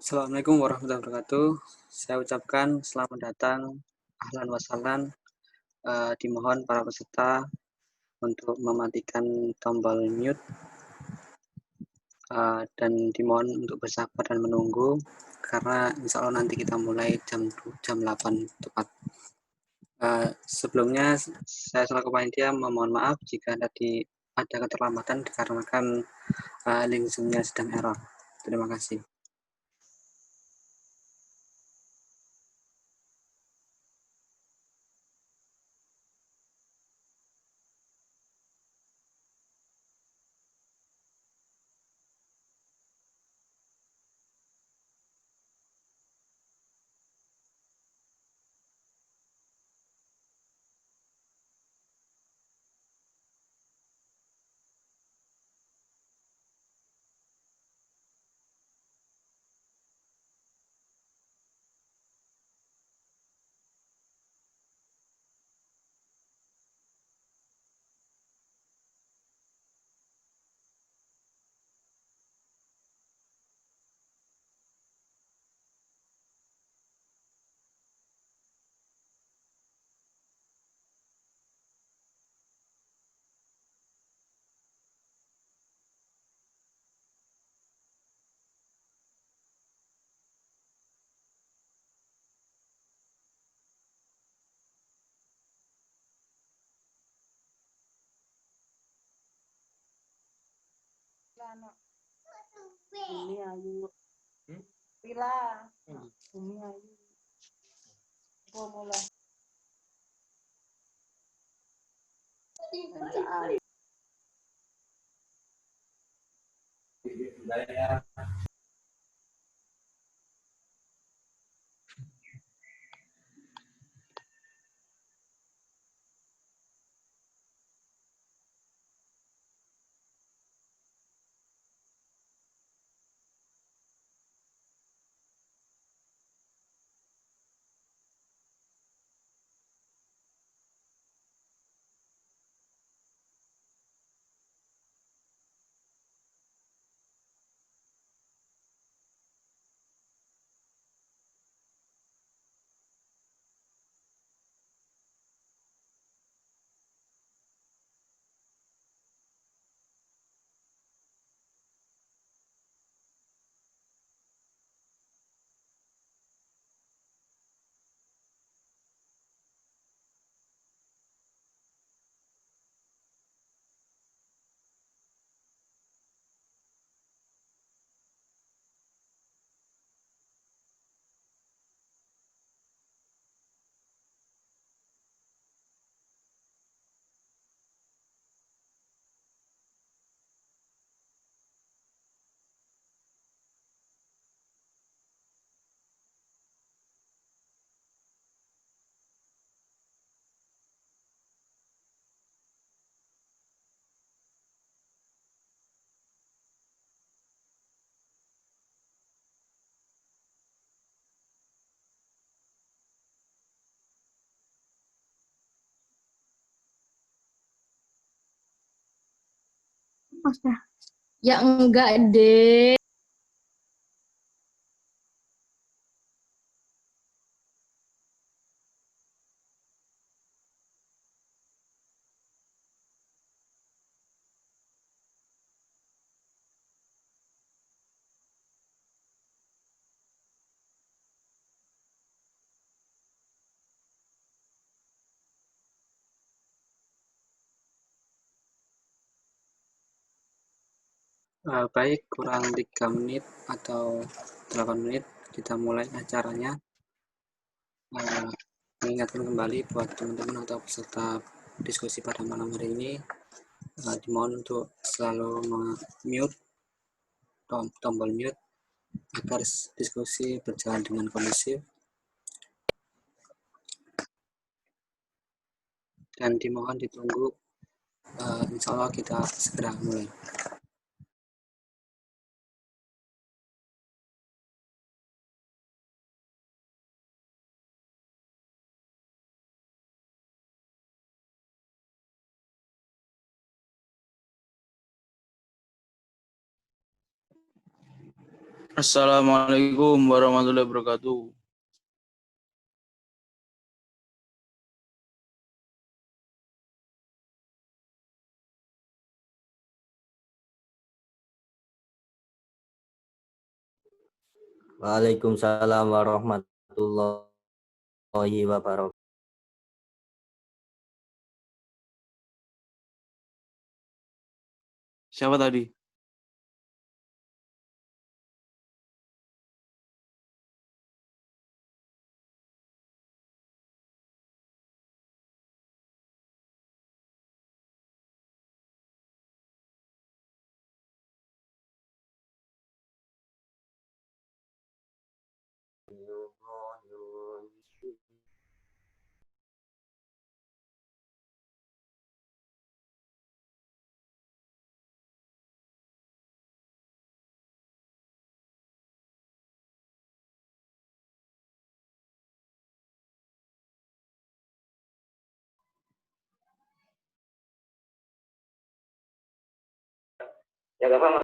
Assalamualaikum warahmatullahi wabarakatuh. Saya ucapkan selamat datang, ahlan wa sahlan. Dimohon para peserta untuk mematikan tombol mute dan dimohon untuk bersabar dan menunggu karena insya Allah nanti kita mulai jam 8 tepat. Sebelumnya saya selaku panitia memohon maaf jika tadi ada keterlambatan dikarenakan link Zoom-nya sedang error. Terima kasih. Bumi ayu. Pila. Bumi ayu. Mulai. Bacaan. Ya enggak deh. Baik, kurang 3 menit atau 8 menit kita mulai acaranya. Mengingatkan kembali buat teman-teman atau peserta diskusi pada malam hari ini, dimohon untuk selalu mute tombol mute agar diskusi berjalan dengan kondusif, dan dimohon ditunggu. Insya Allah kita segera mulai. Assalamualaikum warahmatullahi wabarakatuh. Waalaikumsalam warahmatullahi wabarakatuh. Siapa tadi? Ya, Bapak.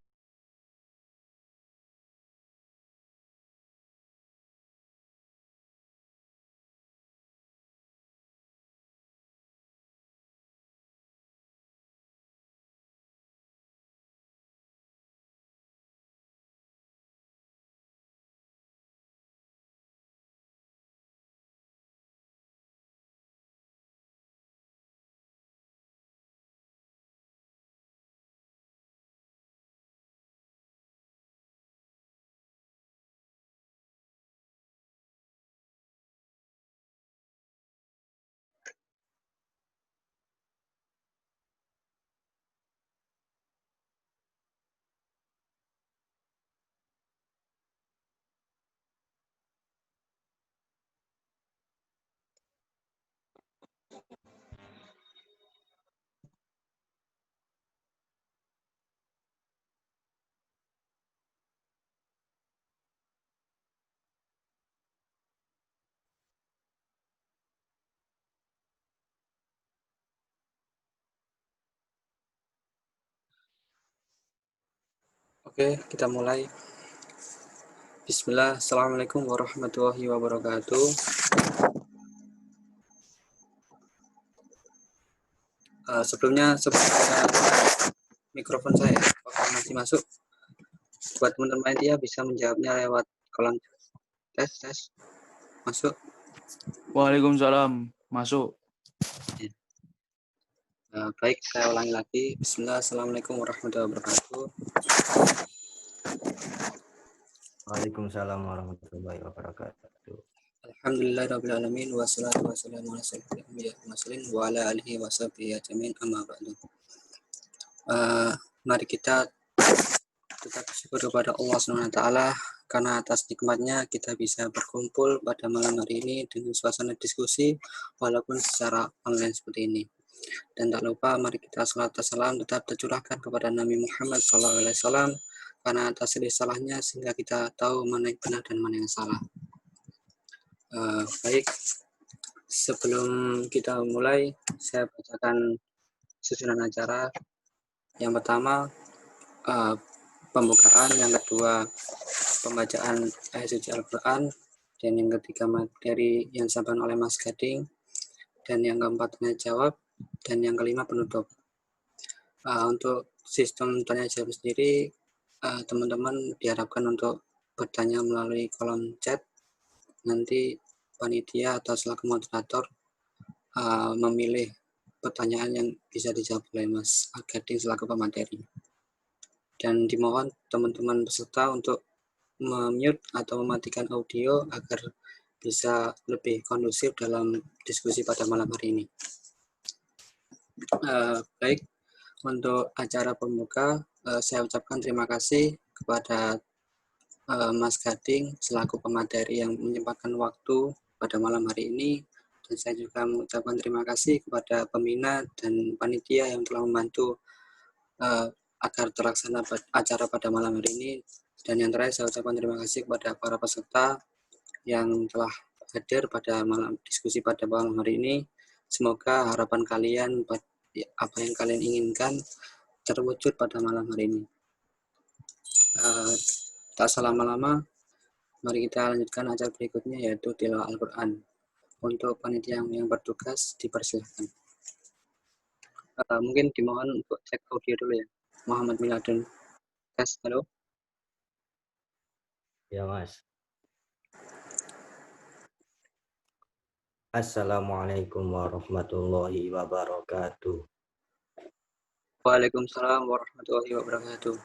Oke, kita mulai. Bismillah, Assalamualaikum warahmatullahi wabarakatuh. Sebelum mikrofon saya, apakah masih masuk? Buat teman-teman dia bisa menjawabnya lewat kolom tes. Masuk? Waalaikumsalam. Masuk. Baik, saya ulangi lagi. Bismillah, Assalamualaikum warahmatullahi wabarakatuh. Waalaikumsalam warahmatullahi wabarakatuh. Alhamdulillahirrahmanirrahim. Wassalatu wassalamu ala sayyidil anbiya'i wal mursalin wa ala alihi wa sahbihi ajmain, amma ba'du. Mari kita tetap bersyukur kepada Allah SWT karena atas nikmatnya kita bisa berkumpul pada malam hari ini dengan suasana diskusi walaupun secara online seperti ini. Dan tak lupa mari kita salat dan salam tetap tercurahkan kepada Nabi Muhammad SAW karena atas risalahnya sehingga kita tahu mana yang benar dan mana yang salah. Baik, sebelum kita mulai saya bacakan susunan acara. Yang pertama pembukaan, yang kedua pembacaan ayat suci Al-Quran, dan yang ketiga materi yang disampaikan oleh Mas Gading, dan yang keempat tanya jawab, dan yang kelima penutup. Untuk sistem tanya jawab sendiri, teman-teman diharapkan untuk bertanya melalui kolom chat. Nanti panitia atau selaku moderator memilih pertanyaan yang bisa dijawab oleh Mas Gading selaku pemateri. Dan dimohon teman-teman peserta untuk mute atau mematikan audio agar bisa lebih kondusif dalam diskusi pada malam hari ini. Baik, untuk acara pembuka saya ucapkan terima kasih kepada Mas Gading selaku pemateri yang menyempatkan waktu pada malam hari ini, dan saya juga mengucapkan terima kasih kepada pembina dan panitia yang telah membantu agar terlaksana acara pada malam hari ini. Dan yang terakhir saya ucapkan terima kasih kepada para peserta yang telah hadir pada malam diskusi pada malam hari ini. Semoga harapan kalian, apa yang kalian inginkan terwujud pada malam hari ini. Tak selama-lama, mari kita lanjutkan acara berikutnya, yaitu tilawah Al-Quran. Untuk panitia yang bertugas dipersilahkan. Mungkin dimohon untuk cek audio dulu ya. Muhammad Miladun. Tes, halo. Ya, Mas. Assalamualaikum warahmatullahi wabarakatuh. Waalaikumsalam warahmatullahi wabarakatuh.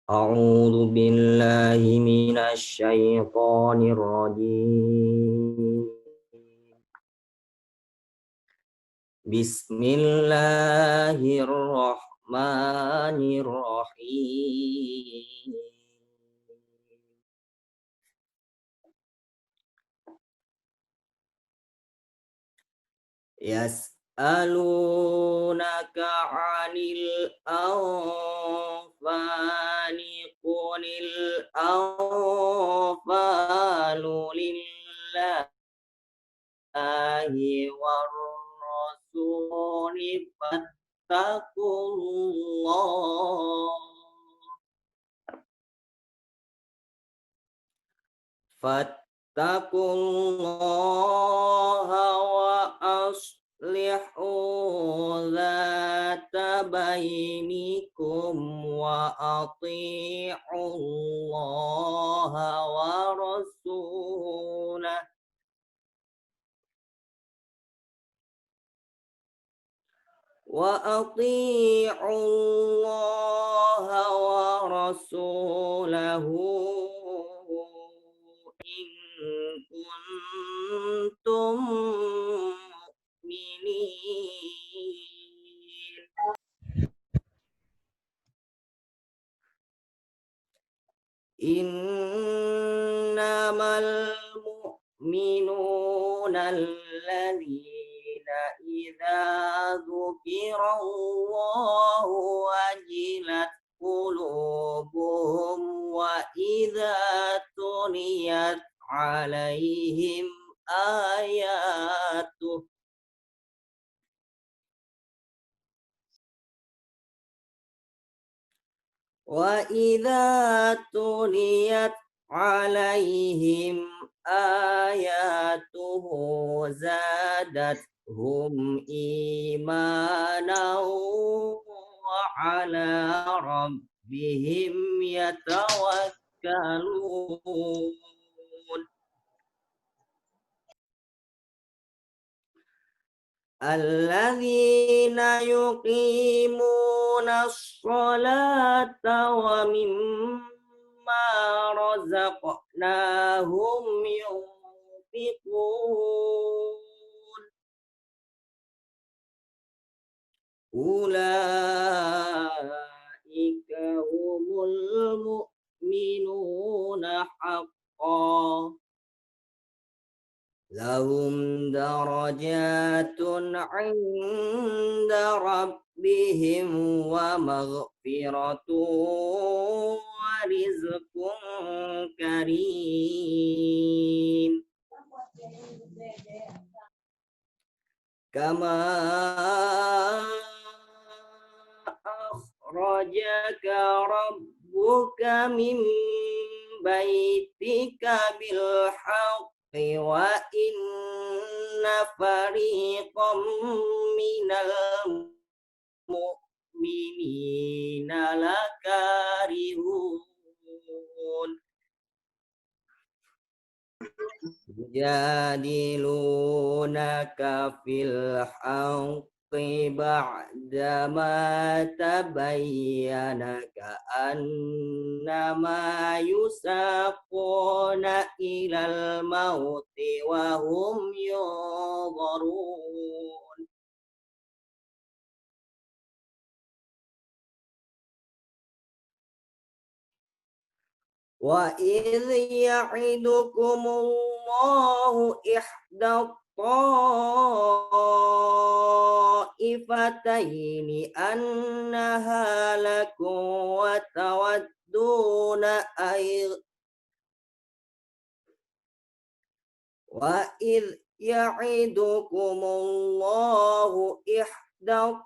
A'udzu billahi minasy syaithanir rajim. Bismillahirrahmanirrahim. Yas'alunaka 'anil anfali qulil anfalu lillahi war rasuli fattaqullaha wa aslihu dzata bainikum wa ati'ullaha wa rasulahu in kuntum mu'minin. Innamal mu'minuna alladzina idza dzukirallahu wajilat qulubuhum wa idza tuliyat alaihim ayatuh wa idza tuliyat alaihim ayatuhu zadathum imanan wa ala rabbihim yatawakkalun. Alladzina yuqimuna sholata wa mimma razaqnahum yunfiqun. Ulaika humul mu'minuna haqqan. Lahum darajatun 'inda rabbihim wa maghfiratun wa rizqun karim. Kama akhrajaka rabbuka min baitika bil haqq wa inna fariqam minal mu'minina lakarihun. Jadilunaka fil haqqi ba'dama tabayyana ka'annama yusaquna ilal mauti wa hum yunzarun. Wa idh ya'idukumullahu ihda ta'ifataini annaha lakum wa tawadduna wa idh ya'idukumullahu ihda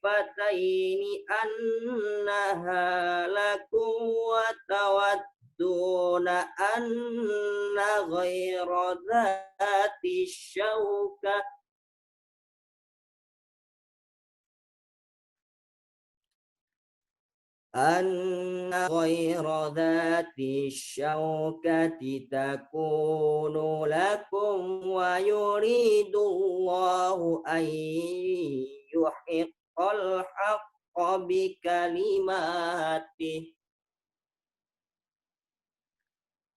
ta'ifataini annaha lakum wa tawadduna anna ghaira dhati syauka anna ghaira dhati syaukati takunu lakum wa yuridullahu an yuhiqqal haqqa bi kalimatih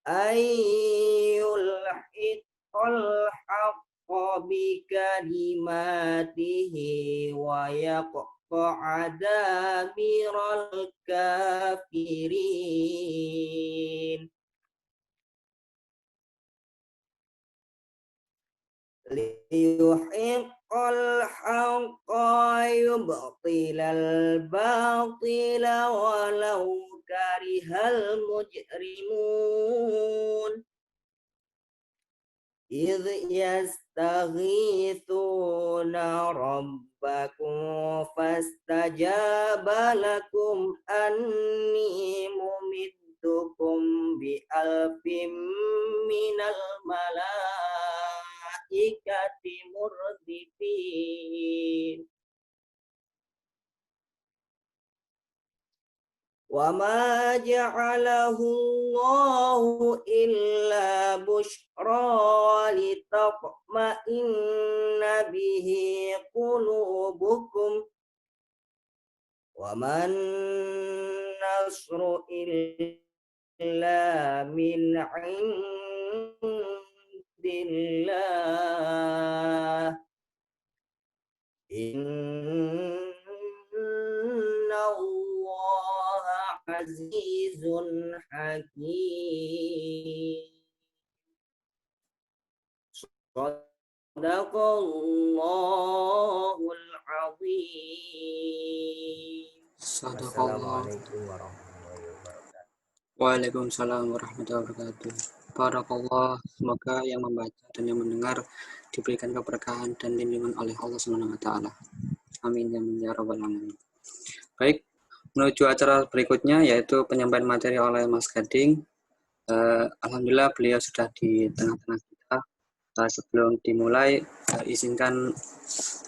ayyulhiqqal haqqa bi kalimatihi wa adamiral kafirin liyuhiqqal haqqa yubtilal batila walau karihal mujrimun idh yastaghithuna rabbakum fastajaba lakum anni mumiddukum bi alfin minal malaikati murdifin wa ma ja'alahu Allahu illa bushra litatma'inna bihi qulubukum wa man nasru illa min 'indillah innallaha azizun hakim. Sadaqallahul azim. Sadaqallah. Assalamualaikum warahmatullahi wabarakatuh. Waalaikumsalam warahmatullahi wabarakatuh. Barakallah, semoga yang membaca dan yang mendengar diberikan keberkahan dan lindungan oleh Allah Subhanahu wa taala. Amin ya rabbal alamin. Baik, menuju acara berikutnya yaitu penyampaian materi oleh Mas Gading. Alhamdulillah beliau sudah di tengah-tengah kita. Sebelum dimulai, izinkan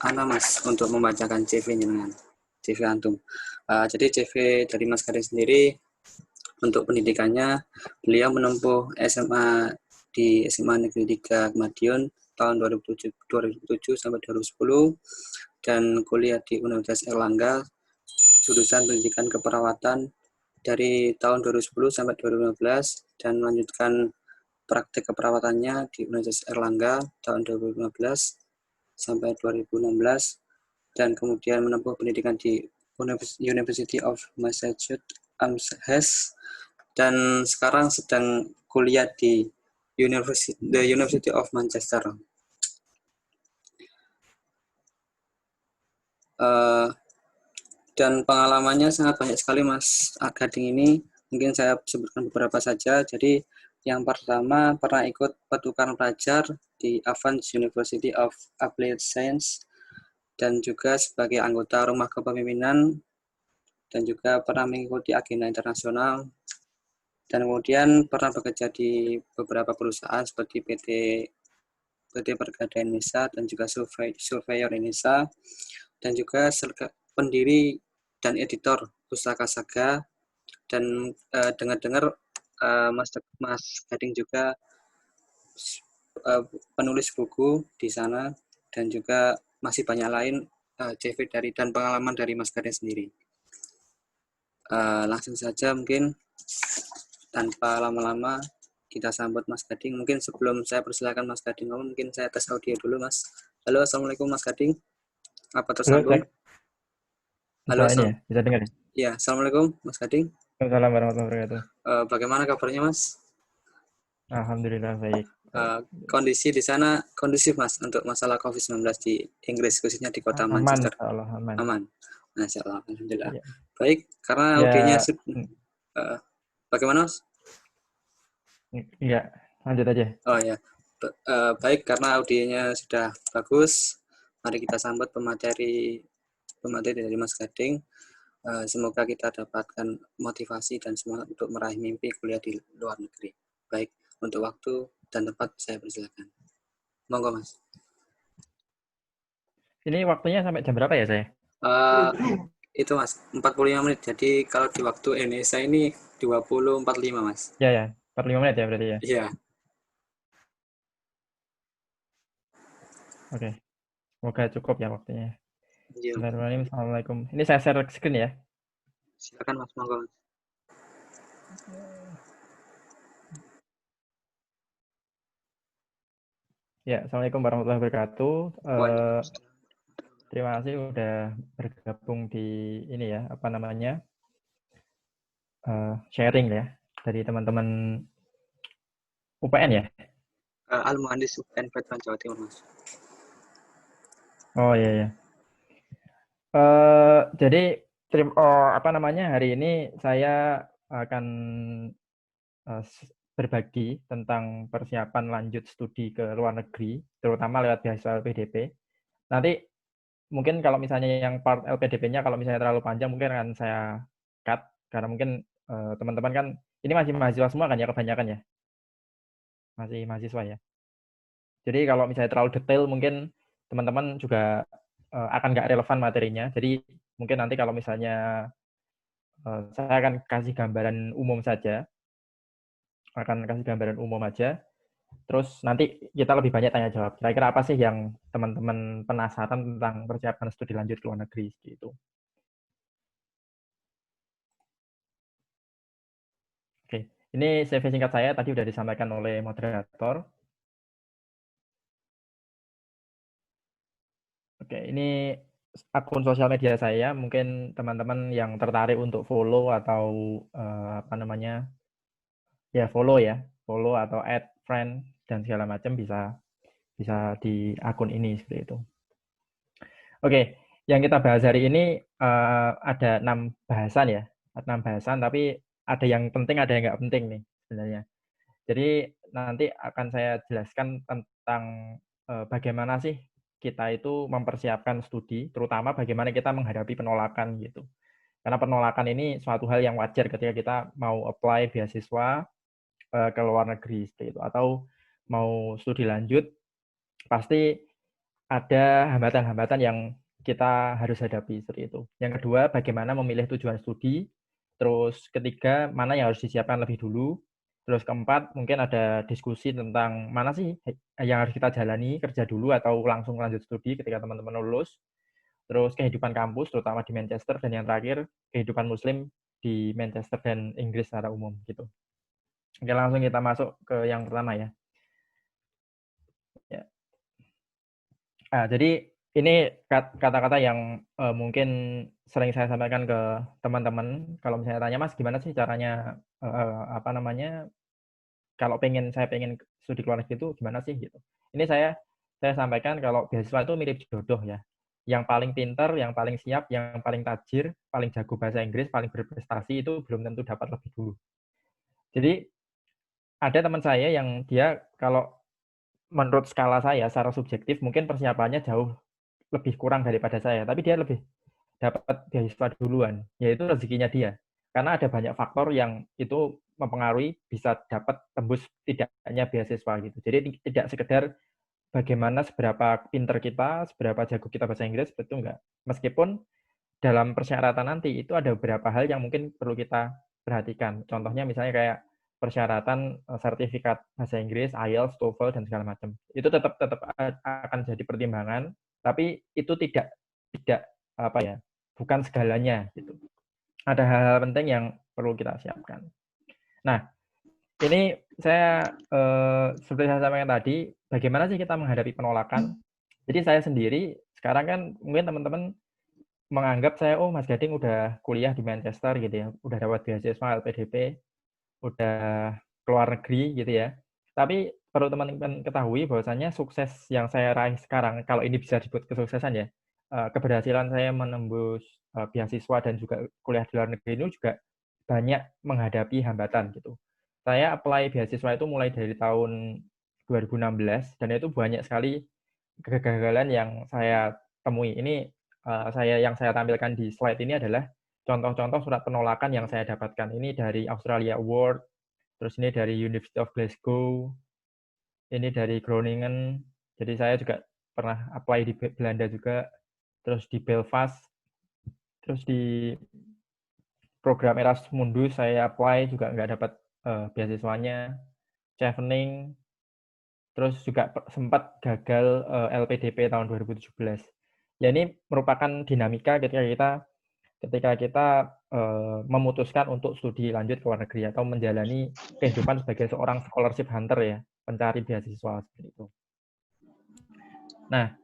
Ana Mas untuk membacakan CV-nya dengan CV antum. Jadi CV dari Mas Gading sendiri untuk pendidikannya, beliau menempuh SMA di SMA Negeri 3 Madiun tahun 2007 sampai 2010 dan kuliah di Universitas Erlangga jurusan pendidikan keperawatan dari tahun 2010 sampai 2015 dan melanjutkan praktek keperawatannya di Universitas Erlangga tahun 2015 sampai 2016 dan kemudian menempuh pendidikan di University of Massachusetts Amherst dan sekarang sedang kuliah di The University of Manchester. Dan pengalamannya sangat banyak sekali Mas Gading ini. Mungkin saya sebutkan beberapa saja. Jadi yang pertama pernah ikut pertukaran pelajar di Advanced University of Applied Science dan juga sebagai anggota Rumah Kepemimpinan dan juga pernah mengikuti agenda internasional dan kemudian pernah bekerja di beberapa perusahaan seperti PT Pergadaian Indonesia dan juga Surveyor Indonesia dan juga pendiri dan editor Pustaka Saga dan dengar-dengar Mas Gading juga penulis buku di sana dan juga masih banyak lain CV dari dan pengalaman dari Mas Gading sendiri. Langsung saja mungkin tanpa lama-lama kita sambut Mas Gading. Mungkin sebelum saya persilakan Mas Gading mungkin saya tes audio dulu Mas. Halo, assalamualaikum Mas Gading. Apa tersambung? Halo, bisa dengar? Ya, assalamualaikum Mas Gading. Assalamualaikum warahmatullahi wabarakatuh. Bagaimana kabarnya Mas? Alhamdulillah baik. Kondisi di sana kondusif Mas untuk masalah COVID-19 di Inggris khususnya di kota Manchester. Aman. Masya Allah, alhamdulillah. Ya. Baik, karena audionya bagaimana Mas? Iya, lanjut aja. Oh ya, baik karena audionya sudah bagus. Mari kita sambut pemateri pemateri dari Mas Gading. Semoga kita dapatkan motivasi dan semangat untuk meraih mimpi kuliah di luar negeri. Baik, untuk waktu dan tempat saya persilakan. Monggo Mas. Ini waktunya sampai jam berapa ya saya? Itu Mas, 45 menit. Jadi kalau di waktu Indonesia ini 20.45 Mas. Ya, 45 menit ya berarti ya. Iya. Oke. Semoga cukup ya waktunya. Iya. Bismillahirrahmanirrahim. Assalamualaikum. Ini saya share screen ya. Silakan Mas, monggo. Ya, Assalamualaikum warahmatullahi wabarakatuh. Waalaikumsalam. Terima kasih udah bergabung di ini ya, apa namanya, sharing ya dari teman-teman UPN ya. Al-Muhandis UPN Veteran Jawa Timur Mas. Oh iya. Jadi apa namanya, hari ini saya akan berbagi tentang persiapan lanjut studi ke luar negeri, terutama lewat beasiswa LPDP. Nanti mungkin kalau misalnya yang part LPDP-nya kalau misalnya terlalu panjang mungkin akan saya cut karena mungkin teman-teman kan ini masih mahasiswa semua kan ya kebanyakan ya. Masih mahasiswa ya. Jadi kalau misalnya terlalu detail mungkin teman-teman juga akan nggak relevan materinya. Jadi mungkin nanti kalau misalnya saya akan kasih gambaran umum saja. Akan kasih gambaran umum aja. Terus nanti kita lebih banyak tanya jawab. Kira-kira apa sih yang teman-teman penasaran tentang persiapan studi lanjut ke luar negeri gitu. Oke, ini CV singkat saya tadi sudah disampaikan oleh moderator. Oke, ini akun sosial media saya. Mungkin teman-teman yang tertarik untuk follow atau apa namanya, ya follow atau add friend dan segala macam bisa di akun ini seperti itu. Oke, yang kita bahas hari ini ada 6 bahasan ya, 6 bahasan tapi ada yang penting ada yang nggak penting nih sebenarnya. Jadi nanti akan saya jelaskan tentang bagaimana sih kita itu mempersiapkan studi, terutama bagaimana kita menghadapi penolakan gitu. Karena penolakan ini suatu hal yang wajar ketika kita mau apply beasiswa ke luar negeri seperti itu atau mau studi lanjut pasti ada hambatan-hambatan yang kita harus hadapi seperti itu. Yang kedua, bagaimana memilih tujuan studi. Terus ketiga, mana yang harus disiapkan lebih dulu. Terus keempat, mungkin ada diskusi tentang mana sih yang harus kita jalani, kerja dulu atau langsung lanjut studi ketika teman-teman lulus. Terus kehidupan kampus, terutama di Manchester. Dan yang terakhir, kehidupan muslim di Manchester dan Inggris secara umum. Gitu. Oke, langsung kita masuk ke yang pertama ya. Jadi ini kata-kata yang mungkin sering saya sampaikan ke teman-teman. Kalau misalnya tanya, Mas, gimana sih caranya apa namanya? Kalau saya pengen studi luar negeri itu gimana sih gitu. Ini saya sampaikan kalau beasiswa itu mirip jodoh ya. Yang paling pintar, yang paling siap, yang paling tajir, paling jago bahasa Inggris, paling berprestasi itu belum tentu dapat lebih dulu. Jadi ada teman saya yang dia kalau menurut skala saya secara subjektif mungkin persiapannya jauh lebih kurang daripada saya, tapi dia lebih dapat beasiswa duluan, yaitu rezekinya dia. Karena ada banyak faktor yang itu mempengaruhi bisa dapat tembus tidaknya beasiswa gitu. Jadi tidak sekedar bagaimana seberapa pinter kita, seberapa jago kita bahasa Inggris, itu enggak. Meskipun dalam persyaratan nanti itu ada beberapa hal yang mungkin perlu kita perhatikan. Contohnya misalnya kayak persyaratan sertifikat bahasa Inggris, IELTS, TOEFL dan segala macam. Itu tetap akan jadi pertimbangan, tapi itu tidak apa ya, bukan segalanya gitu. Ada hal-hal penting yang perlu kita siapkan. Nah, ini saya seperti saya sampaikan tadi, bagaimana sih kita menghadapi penolakan? Jadi saya sendiri sekarang kan mungkin teman-teman menganggap saya, oh Mas Gading udah kuliah di Manchester gitu ya, udah dapat beasiswa LPDP, udah keluar negeri gitu ya. Tapi perlu teman-teman ketahui bahwasanya sukses yang saya raih sekarang, kalau ini bisa disebut kesuksesan ya, keberhasilan saya menembus beasiswa dan juga kuliah di luar negeri ini juga banyak menghadapi hambatan gitu. Saya apply beasiswa itu mulai dari tahun 2016 dan itu banyak sekali kegagalan yang saya temui. Ini yang saya tampilkan di slide ini adalah contoh-contoh surat penolakan yang saya dapatkan. Ini dari Australia Award, terus ini dari University of Glasgow, ini dari Groningen. Jadi saya juga pernah apply di Belanda juga, terus di Belfast, terus di program Erasmus Mundus saya apply juga nggak dapat beasiswanya. Chevening, terus juga sempat gagal LPDP tahun 2017. Ya ini merupakan dinamika ketika kita memutuskan untuk studi lanjut ke luar negeri atau menjalani kehidupan sebagai seorang scholarship hunter ya, pencari beasiswa seperti itu. Nah,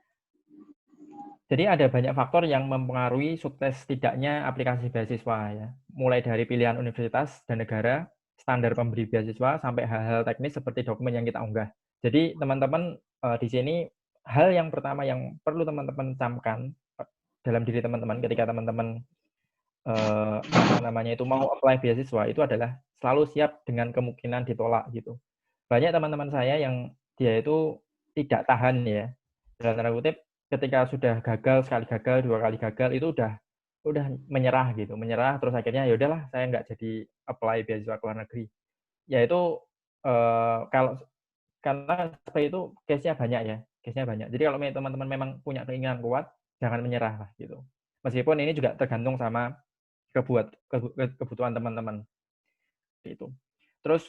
jadi ada banyak faktor yang mempengaruhi sukses tidaknya aplikasi beasiswa ya, mulai dari pilihan universitas dan negara, standar pemberi beasiswa, sampai hal-hal teknis seperti dokumen yang kita unggah. Jadi teman-teman di sini hal yang pertama yang perlu teman-teman camkan dalam diri teman-teman ketika teman-teman mau apply beasiswa itu adalah selalu siap dengan kemungkinan ditolak gitu. Banyak teman-teman saya yang dia itu tidak tahan ya, dalam tanda kutip, ketika sudah gagal, sekali gagal, 2 kali gagal, itu udah menyerah gitu, menyerah terus akhirnya ya udahlah saya nggak jadi apply beasiswa ke luar negeri. Ya itu karena seperti itu case-nya banyak ya, case-nya banyak. Jadi kalau teman-teman memang punya keinginan kuat, jangan menyerah lah gitu. Meskipun ini juga tergantung sama kebutuhan teman-teman. Itu. Terus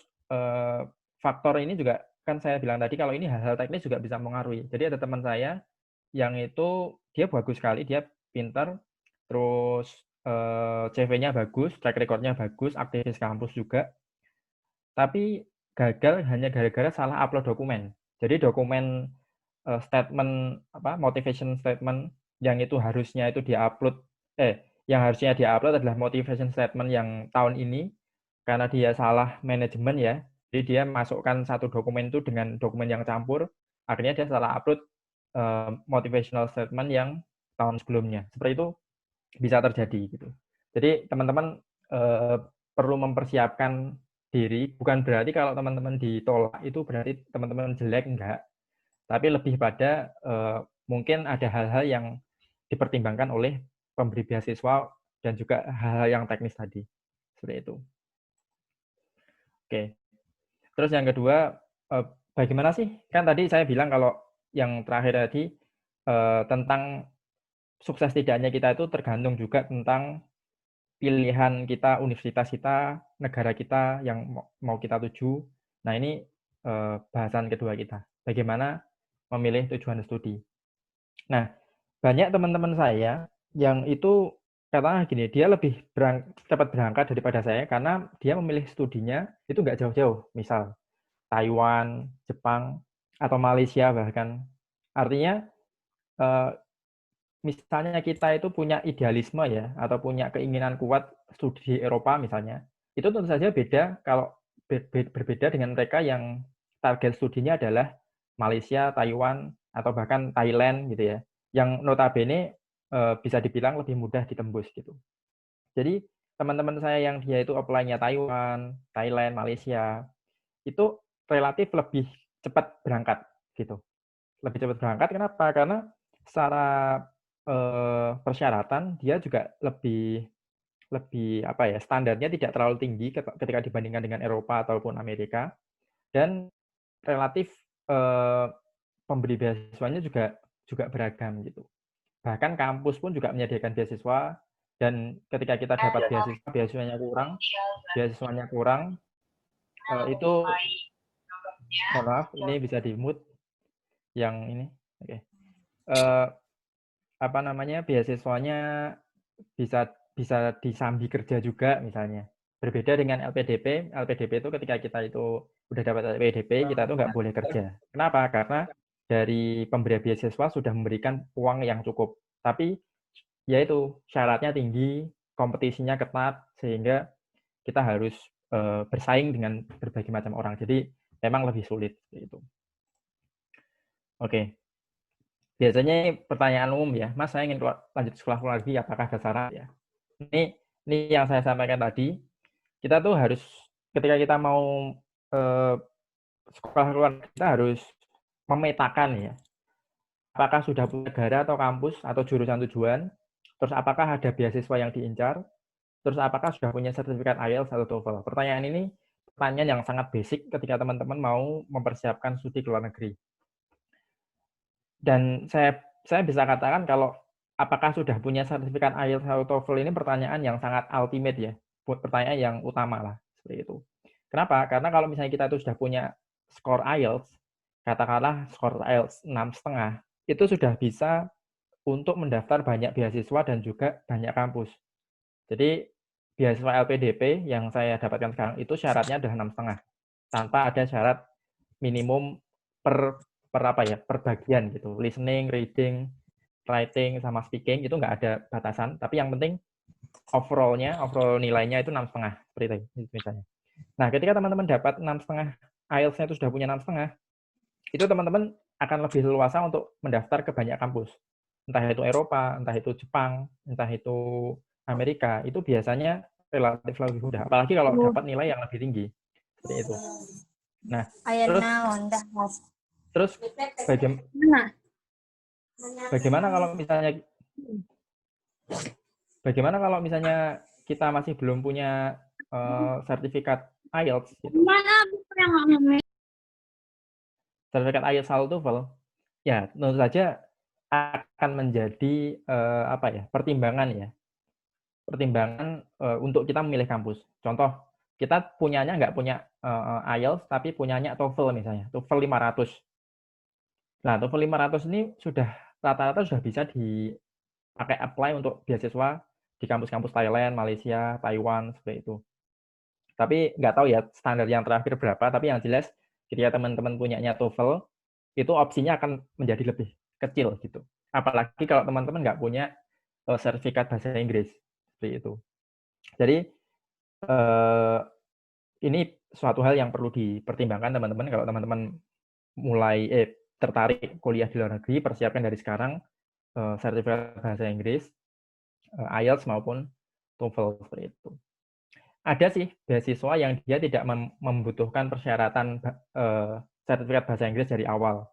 faktor ini juga kan saya bilang tadi kalau ini hal-hal teknis juga bisa mengaruhi. Jadi ada teman saya yang itu dia bagus sekali, dia pintar, terus CV-nya bagus, track record-nya bagus, aktivis kampus juga. Tapi gagal hanya gara-gara salah upload dokumen. Jadi dokumen statement motivation statement yang itu harusnya itu diupload yang harusnya diupload adalah motivation statement yang tahun ini karena dia salah manajemen ya. Jadi dia masukkan satu dokumen itu dengan dokumen yang campur, akhirnya dia salah upload motivational statement yang tahun sebelumnya. Seperti itu bisa terjadi gitu. Jadi teman-teman perlu mempersiapkan diri, bukan berarti kalau teman-teman ditolak itu berarti teman-teman jelek, enggak. Tapi lebih pada mungkin ada hal-hal yang dipertimbangkan oleh pemberi beasiswa dan juga hal-hal yang teknis tadi. Seperti itu. Oke. Terus yang kedua, bagaimana sih? Kan tadi saya bilang kalau yang terakhir tadi tentang sukses tidaknya kita itu tergantung juga tentang pilihan kita, universitas kita, negara kita yang mau kita tuju. Nah ini bahasan kedua kita. Bagaimana memilih tujuan studi. Nah, banyak teman-teman saya yang itu katanya gini, dia lebih cepat berangkat daripada saya karena dia memilih studinya itu nggak jauh-jauh. Misal Taiwan, Jepang, atau Malaysia bahkan. Artinya misalnya kita itu punya idealisme ya, atau punya keinginan kuat studi di Eropa misalnya, itu tentu saja beda kalau berbeda dengan mereka yang target studinya adalah Malaysia, Taiwan, atau bahkan Thailand gitu ya, yang notabene bisa dibilang lebih mudah ditembus gitu. Jadi teman-teman saya yang dia itu apply-nya Taiwan, Thailand, Malaysia, itu relatif lebih cepat berangkat gitu. Lebih cepat berangkat kenapa? Karena secara persyaratan dia juga lebih standarnya tidak terlalu tinggi ketika dibandingkan dengan Eropa ataupun Amerika, dan relatif pemberi beasiswanya juga beragam gitu. Bahkan kampus pun juga menyediakan beasiswa, dan ketika kita dapat beasiswanya kurang itu mohon maaf ini bisa di-mute yang ini. Oke. Beasiswanya bisa disambi kerja juga misalnya. Berbeda dengan LPDP. LPDP itu ketika kita itu udah dapat LPDP, kita itu nggak boleh kerja. Kenapa? Karena dari pemberi beasiswa sudah memberikan uang yang cukup. Tapi yaitu syaratnya tinggi, kompetisinya ketat, sehingga kita harus bersaing dengan berbagai macam orang. Jadi memang lebih sulit itu. Oke. Biasanya pertanyaan umum ya, Mas saya ingin lanjut sekolah luar negeri, apakah ada syarat ya? Ini yang saya sampaikan tadi, kita tuh harus ketika kita mau sekolah luar negeri, kita harus memetakan ya, apakah sudah punya negara atau kampus atau jurusan tujuan Terus apakah ada beasiswa yang diincar? Terus apakah sudah punya sertifikat IELTS atau TOEFL? Pertanyaan ini pertanyaan yang sangat basic ketika teman-teman mau mempersiapkan studi ke luar negeri. Dan saya bisa katakan kalau apakah sudah punya sertifikat IELTS atau TOEFL ini pertanyaan yang sangat ultimate ya, pertanyaan yang utama lah, seperti itu. Kenapa? Karena kalau misalnya kita itu sudah punya skor IELTS, katakanlah skor IELTS 6,5, itu sudah bisa untuk mendaftar banyak beasiswa dan juga banyak kampus. Jadi beasiswa LPDP yang saya dapatkan sekarang itu syaratnya adalah 6,5, tanpa ada syarat minimum per bagian gitu. Listening, reading, writing, sama speaking itu nggak ada batasan. Tapi yang penting overall nilainya itu 6,5 seperti itu misalnya. Nah, ketika teman-teman dapat 6,5, IELTS-nya itu sudah punya 6,5, itu teman-teman akan lebih leluasa untuk mendaftar ke banyak kampus. Entah itu Eropa, entah itu Jepang, entah itu Amerika, itu biasanya relatif lebih mudah. Apalagi kalau dapat nilai yang lebih tinggi. Seperti itu. Nah, terus bagaimana kalau misalnya kita masih belum punya sertifikat IELTS gitu. Sertifikat IELTS atau TOEFL, ya tentu saja akan menjadi pertimbangan untuk kita memilih kampus. Contoh, kita nggak punya IELTS tapi punyanya TOEFL misalnya, TOEFL 500. Nah, TOEFL 500 ini rata-rata sudah bisa dipakai apply untuk beasiswa di kampus-kampus Thailand, Malaysia, Taiwan, seperti itu. Tapi nggak tahu ya standar yang terakhir berapa, tapi yang jelas ketika teman-teman punyanya TOEFL, itu opsinya akan menjadi lebih kecil gitu. Apalagi kalau teman-teman nggak punya sertifikat bahasa Inggris, seperti itu. Jadi, ini suatu hal yang perlu dipertimbangkan teman-teman kalau teman-teman mulai tertarik kuliah di luar negeri, persiapkan dari sekarang sertifikat bahasa Inggris, IELTS maupun TOEFL, seperti itu. Ada sih beasiswa yang dia tidak membutuhkan persyaratan sertifikat bahasa Inggris dari awal.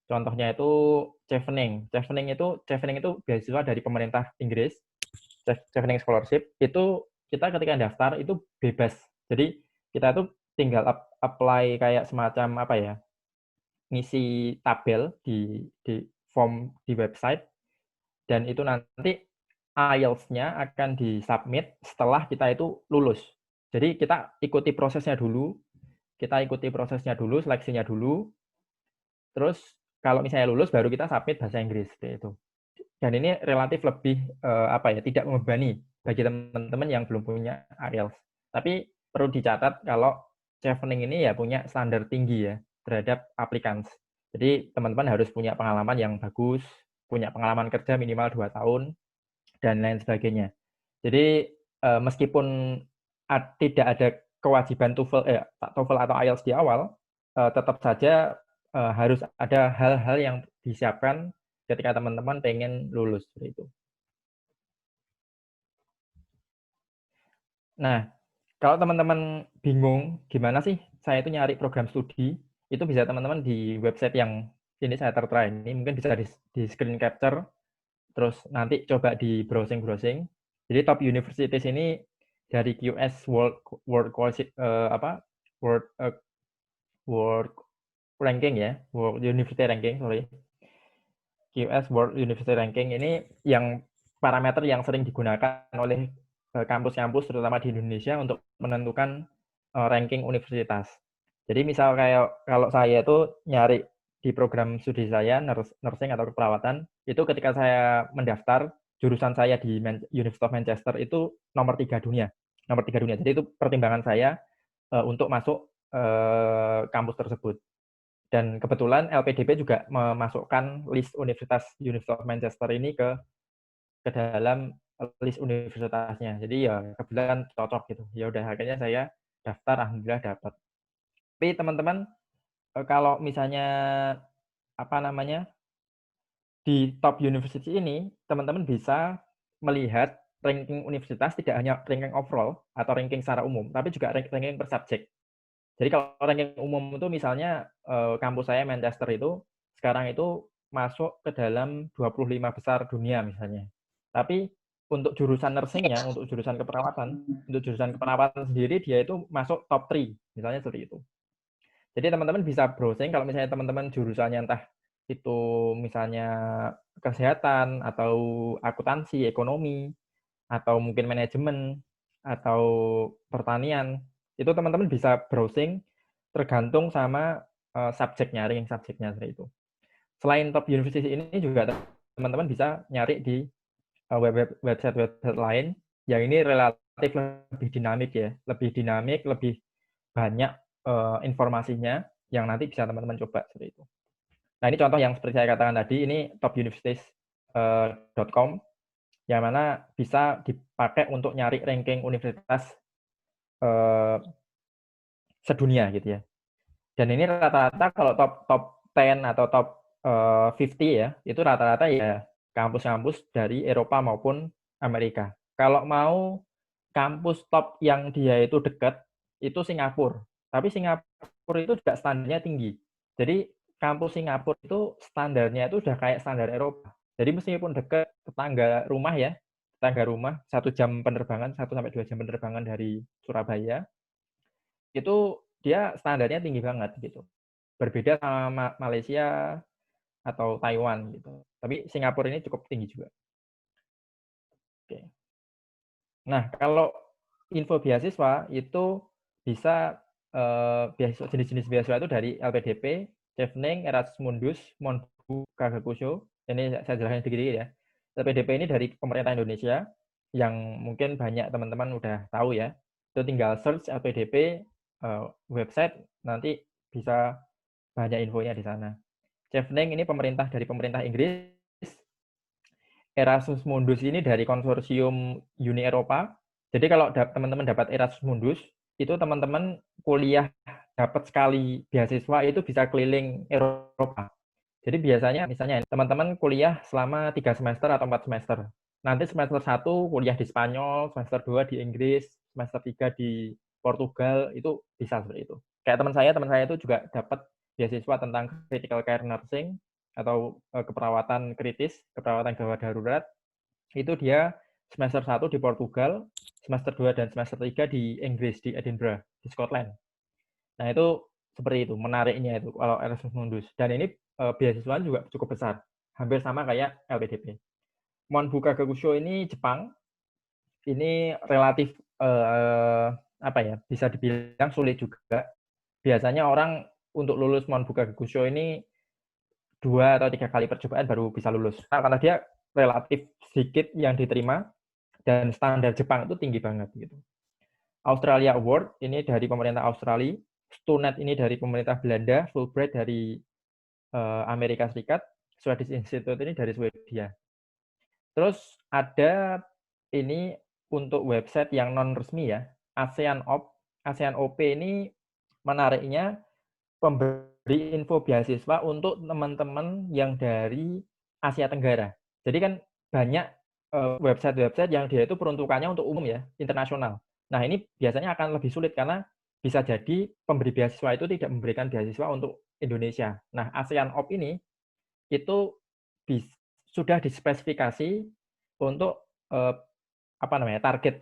Contohnya itu Chevening. Chevening itu beasiswa dari pemerintah Inggris, Chevening Scholarship. Itu kita ketika daftar itu bebas. Jadi kita tuh tinggal apply kayak semacam ngisi tabel di form di website, dan itu nanti IELTS-nya akan disubmit setelah kita itu lulus. Jadi kita ikuti prosesnya dulu, seleksinya dulu, terus kalau misalnya lulus baru kita submit bahasa Inggris itu. Dan ini relatif lebih tidak membebani bagi teman-teman yang belum punya IELTS. Tapi perlu dicatat kalau Chevening ini ya punya standar tinggi ya terhadap applicants. Jadi teman-teman harus punya pengalaman yang bagus, punya pengalaman kerja minimal 2 tahun, dan lain sebagainya. Jadi meskipun tidak ada kewajiban TOEFL atau IELTS di awal, tetap saja harus ada hal-hal yang disiapkan ketika teman-teman pengen lulus seperti itu. Nah, kalau teman-teman bingung gimana sih saya itu nyari program studi, itu bisa teman-teman di website yang ini saya tertera ini, mungkin bisa di screen capture, terus nanti coba di browsing. Jadi top universities ini dari QS World Ranking ya, World University Ranking, QS World University Ranking ini yang parameter yang sering digunakan oleh kampus-kampus terutama di Indonesia untuk menentukan ranking universitas. Jadi misal kayak kalau saya itu nyari di program studi saya nursing atau keperawatan, itu ketika saya mendaftar jurusan saya di University of Manchester itu nomor 3 dunia. Jadi itu pertimbangan saya untuk masuk kampus tersebut. Dan kebetulan LPDP juga memasukkan list University of Manchester ini ke dalam list universitasnya. Jadi ya kebetulan cocok gitu. Ya udah akhirnya saya daftar, alhamdulillah dapat. Tapi teman-teman kalau misalnya di top university ini, teman-teman bisa melihat ranking universitas tidak hanya ranking overall atau ranking secara umum, tapi juga ranking per subjek. Jadi kalau ranking umum itu misalnya kampus saya Manchester itu sekarang itu masuk ke dalam 25 besar dunia misalnya. Tapi untuk jurusan nursing-nya, untuk jurusan keperawatan sendiri dia itu masuk top 3, misalnya seperti itu. Jadi teman-teman bisa browsing kalau misalnya teman-teman jurusannya entah itu misalnya kesehatan atau akuntansi, ekonomi, atau mungkin manajemen atau pertanian, itu teman-teman bisa browsing tergantung sama subjeknya, ranking subjeknya seperti itu. Selain top university ini juga teman-teman bisa nyari di website-website lain yang ini relatif lebih dinamik ya, lebih banyak informasinya yang nanti bisa teman-teman coba seperti itu. Nah ini contoh yang seperti saya katakan tadi, ini topuniversities.com yang mana bisa dipakai untuk nyari ranking universitas sedunia gitu ya. Dan ini rata-rata kalau top 10 atau top 50 ya, itu rata-rata ya kampus-kampus dari Eropa maupun Amerika. Kalau mau kampus top yang dia itu dekat, itu Singapura. Tapi Singapura itu juga standarnya tinggi. Jadi kampus Singapura itu standarnya itu udah kayak standar Eropa. Jadi meskipun dekat tetangga rumah 1 jam penerbangan, 1-2 jam penerbangan dari Surabaya, itu dia standarnya tinggi banget gitu. Berbeda sama Malaysia atau Taiwan gitu. Tapi Singapura ini cukup tinggi juga. Oke. Nah, kalau info beasiswa itu bisa beasiswa jenis-jenis beasiswa itu dari LPDP, Chevening, Erasmus Mundus, Monbu, Kagakusho. Ini saya jelaskan sedikit ya. LPDP ini dari pemerintah Indonesia yang mungkin banyak teman-teman udah tahu ya. Itu tinggal search LPDP website nanti bisa banyak infonya di sana. Chevening ini dari pemerintah Inggris. Erasmus Mundus ini dari konsorsium Uni Eropa. Jadi kalau teman-teman dapat Erasmus Mundus, itu teman-teman kuliah dapat sekali beasiswa itu bisa keliling Eropa. Jadi biasanya misalnya teman-teman kuliah selama 3 semester atau 4 semester. Nanti semester 1 kuliah di Spanyol, semester 2 di Inggris, semester 3 di Portugal, itu bisa seperti itu. Kayak teman saya itu juga dapat beasiswa tentang critical care nursing atau keperawatan kritis, keperawatan gawat darurat. Itu dia semester 1 di Portugal, semester 2 dan semester 3 di Inggris, di Edinburgh, di Scotland. Nah, itu seperti itu, menariknya itu kalau Erasmus Mundus. Dan ini beasiswa juga cukup besar, hampir sama kayak LPDP. Monbu Kagakusho ini Jepang, ini relatif bisa dibilang sulit juga. Biasanya orang untuk lulus Monbu Kagakusho ini 2 atau 3 kali percobaan baru bisa lulus. Nah, karena dia relatif sedikit yang diterima dan standar Jepang itu tinggi banget gitu. Australia Award ini dari pemerintah Australia, Stunet ini dari pemerintah Belanda, Fulbright dari Amerika Serikat, Swedish Institute ini dari Swedia. Terus ada ini untuk website yang non resmi ya, ASEAN OP ini menariknya pemberi info beasiswa untuk teman-teman yang dari Asia Tenggara. Jadi kan banyak website-website yang dia itu peruntukannya untuk umum ya, internasional. Nah, ini biasanya akan lebih sulit karena bisa jadi pemberi beasiswa itu tidak memberikan beasiswa untuk Indonesia. Nah, ASEAN OP ini itu sudah dispesifikasi untuk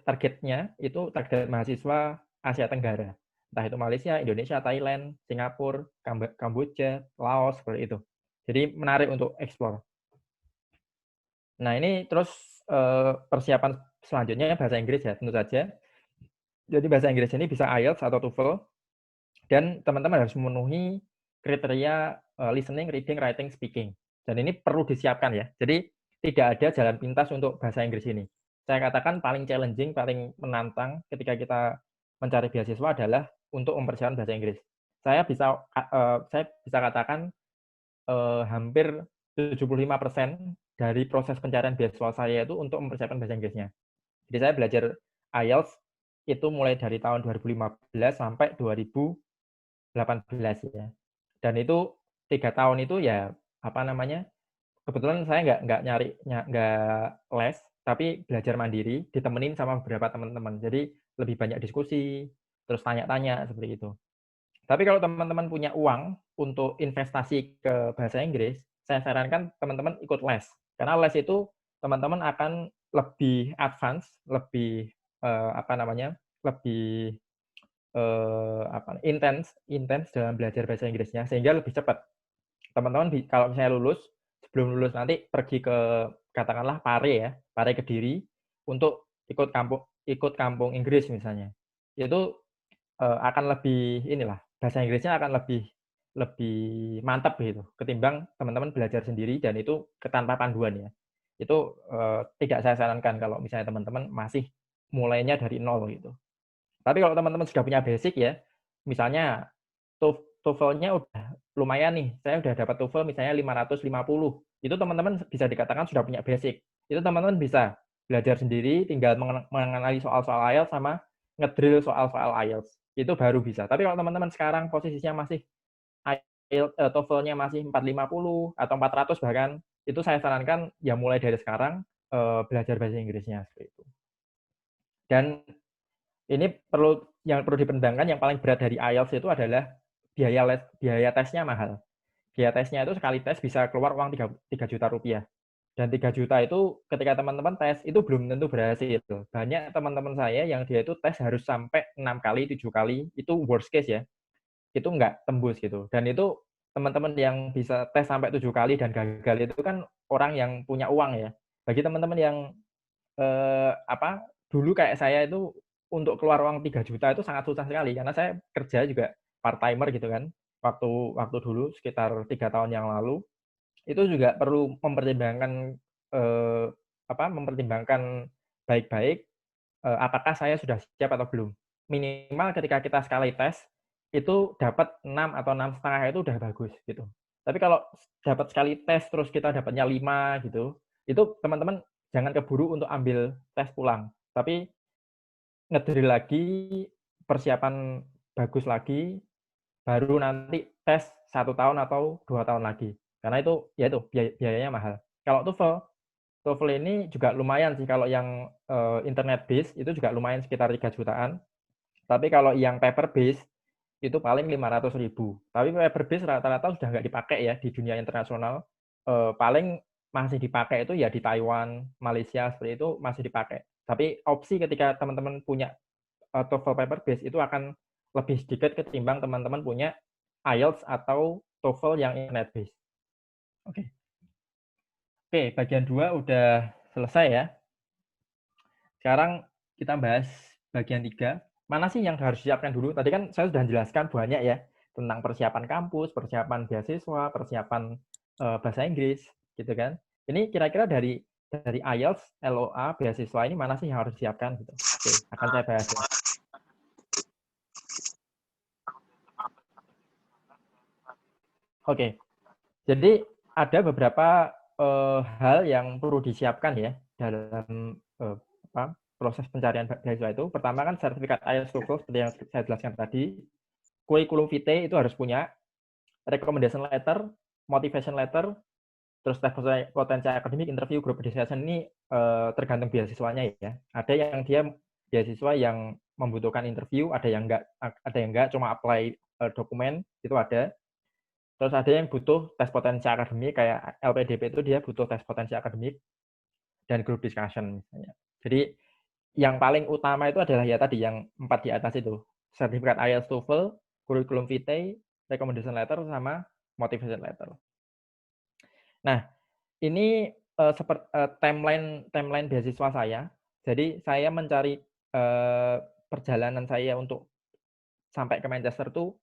targetnya itu target mahasiswa Asia Tenggara. Entah itu Malaysia, Indonesia, Thailand, Singapura, Kamboja, Laos, seperti itu. Jadi menarik untuk eksplor. Nah, ini terus persiapan selanjutnya bahasa Inggris ya, tentu saja. Jadi bahasa Inggris ini bisa IELTS atau TOEFL, dan teman-teman harus memenuhi kriteria listening, reading, writing, speaking. Dan ini perlu disiapkan ya. Jadi tidak ada jalan pintas untuk bahasa Inggris ini. Saya katakan paling challenging, paling menantang ketika kita mencari beasiswa adalah untuk mempersiapkan bahasa Inggris. Saya bisa katakan hampir 75% dari proses pencarian beasiswa saya itu untuk mempersiapkan bahasa Inggrisnya. Jadi saya belajar IELTS itu mulai dari tahun 2015 sampai 2018 ya. Dan itu 3 tahun itu ya kebetulan saya nggak les, tapi belajar mandiri, ditemenin sama beberapa teman-teman. Jadi lebih banyak diskusi, terus tanya-tanya seperti itu. Tapi kalau teman-teman punya uang untuk investasi ke bahasa Inggris, saya sarankan teman-teman ikut les. Karena les itu teman-teman akan lebih advance, lebih lebih intens dalam belajar bahasa Inggrisnya sehingga lebih cepat. Teman-teman kalau misalnya sebelum lulus nanti pergi ke katakanlah Pare Kediri untuk ikut kampung Inggris misalnya. Itu akan lebih bahasa Inggrisnya akan lebih mantap gitu ketimbang teman-teman belajar sendiri dan itu tanpa panduan ya. Itu tidak saya sarankan kalau misalnya teman-teman masih mulainya dari nol gitu. Tapi kalau teman-teman sudah punya basic ya, misalnya TOEFL-nya udah lumayan nih, saya udah dapat TOEFL misalnya 550, itu teman-teman bisa dikatakan sudah punya basic. Itu teman-teman bisa belajar sendiri, tinggal mengenali soal-soal IELTS sama ngedrill soal-soal IELTS. Itu baru bisa. Tapi kalau teman-teman sekarang posisinya masih TOEFL-nya masih 450 atau 400 bahkan, itu saya sarankan ya mulai dari sekarang belajar bahasa Inggrisnya seperti itu. Dan ini yang perlu dipertimbangkan yang paling berat dari IELTS itu adalah biaya tesnya mahal. Biaya tesnya itu sekali tes bisa keluar uang 3 juta rupiah. Dan 3 juta itu ketika teman-teman tes itu belum tentu berhasil. Banyak teman-teman saya yang dia itu tes harus sampai 6 kali, 7 kali, itu worst case ya. Itu nggak tembus gitu. Dan itu teman-teman yang bisa tes sampai 7 kali dan gagal itu kan orang yang punya uang ya. Bagi teman-teman yang dulu kayak saya itu untuk keluar uang 3 juta itu sangat susah sekali karena saya kerja juga part timer gitu kan. Waktu dulu sekitar 3 tahun yang lalu itu juga perlu mempertimbangkan mempertimbangkan baik-baik apakah saya sudah siap atau belum. Minimal ketika kita sekali tes itu dapat 6 atau 6,5 itu udah bagus gitu. Tapi kalau dapat sekali tes terus kita dapatnya 5 gitu, itu teman-teman jangan keburu untuk ambil tes pulang. Tapi ngedrill lagi, persiapan bagus lagi, baru nanti tes 1 tahun atau 2 tahun lagi. Karena itu ya itu biayanya mahal. Kalau TOEFL ini juga lumayan sih kalau yang internet base itu juga lumayan sekitar 3 jutaan. Tapi kalau yang paper base itu paling 500.000. Tapi paper base rata-rata sudah nggak dipakai ya di dunia internasional. Paling masih dipakai itu ya di Taiwan, Malaysia seperti itu masih dipakai. Tapi opsi ketika teman-teman punya TOEFL paper base itu akan lebih sedikit ketimbang teman-teman punya IELTS atau TOEFL yang internet base. Oke, bagian 2 udah selesai ya. Sekarang kita bahas bagian 3. Mana sih yang harus disiapkan dulu? Tadi kan saya sudah jelaskan banyak ya tentang persiapan kampus, persiapan beasiswa, persiapan bahasa Inggris, gitu kan. Ini kira-kira dari IELTS, LOA, beasiswa ini mana sih yang harus disiapkan gitu. Oke, akan saya bahas ya. Oke. Jadi ada beberapa hal yang perlu disiapkan ya dalam proses pencarian beasiswa itu. Pertama kan sertifikat IELTS TOEFL seperti yang saya jelaskan tadi. Curriculum vitae itu harus punya, recommendation letter, motivation letter, terus tes potensi akademik, interview, group discussion ini tergantung beasiswanya ya. Ada yang dia beasiswa yang membutuhkan interview, ada yang enggak cuma apply dokumen itu ada. Terus ada yang butuh tes potensi akademik kayak LPDP itu dia butuh tes potensi akademik dan group discussion misalnya. Jadi yang paling utama itu adalah ya tadi yang 4 di atas itu. Sertifikat IELTS TOEFL, curriculum vitae, recommendation letter sama motivation letter. Nah, ini seperti timeline beasiswa saya. Jadi saya mencari perjalanan saya untuk sampai ke Manchester tuh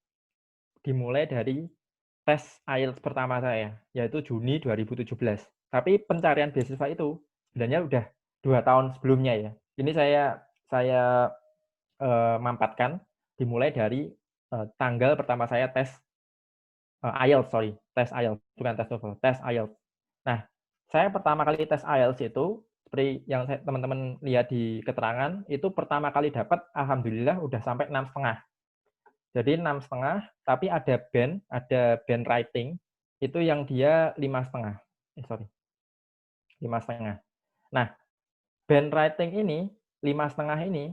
dimulai dari tes IELTS pertama saya, yaitu Juni 2017. Tapi pencarian beasiswa itu sebenarnya udah 2 tahun sebelumnya ya. Ini saya mampatkan dimulai dari tanggal pertama saya tes IELTS, tes IELTS, bukan tes TOEFL, tes IELTS. Nah, saya pertama kali tes IELTS itu seperti yang teman-teman lihat di keterangan, itu pertama kali dapat alhamdulillah udah sampai 6,5. Jadi 6,5, tapi ada band writing itu yang dia 5,5. 5,5. Nah, band writing ini 5,5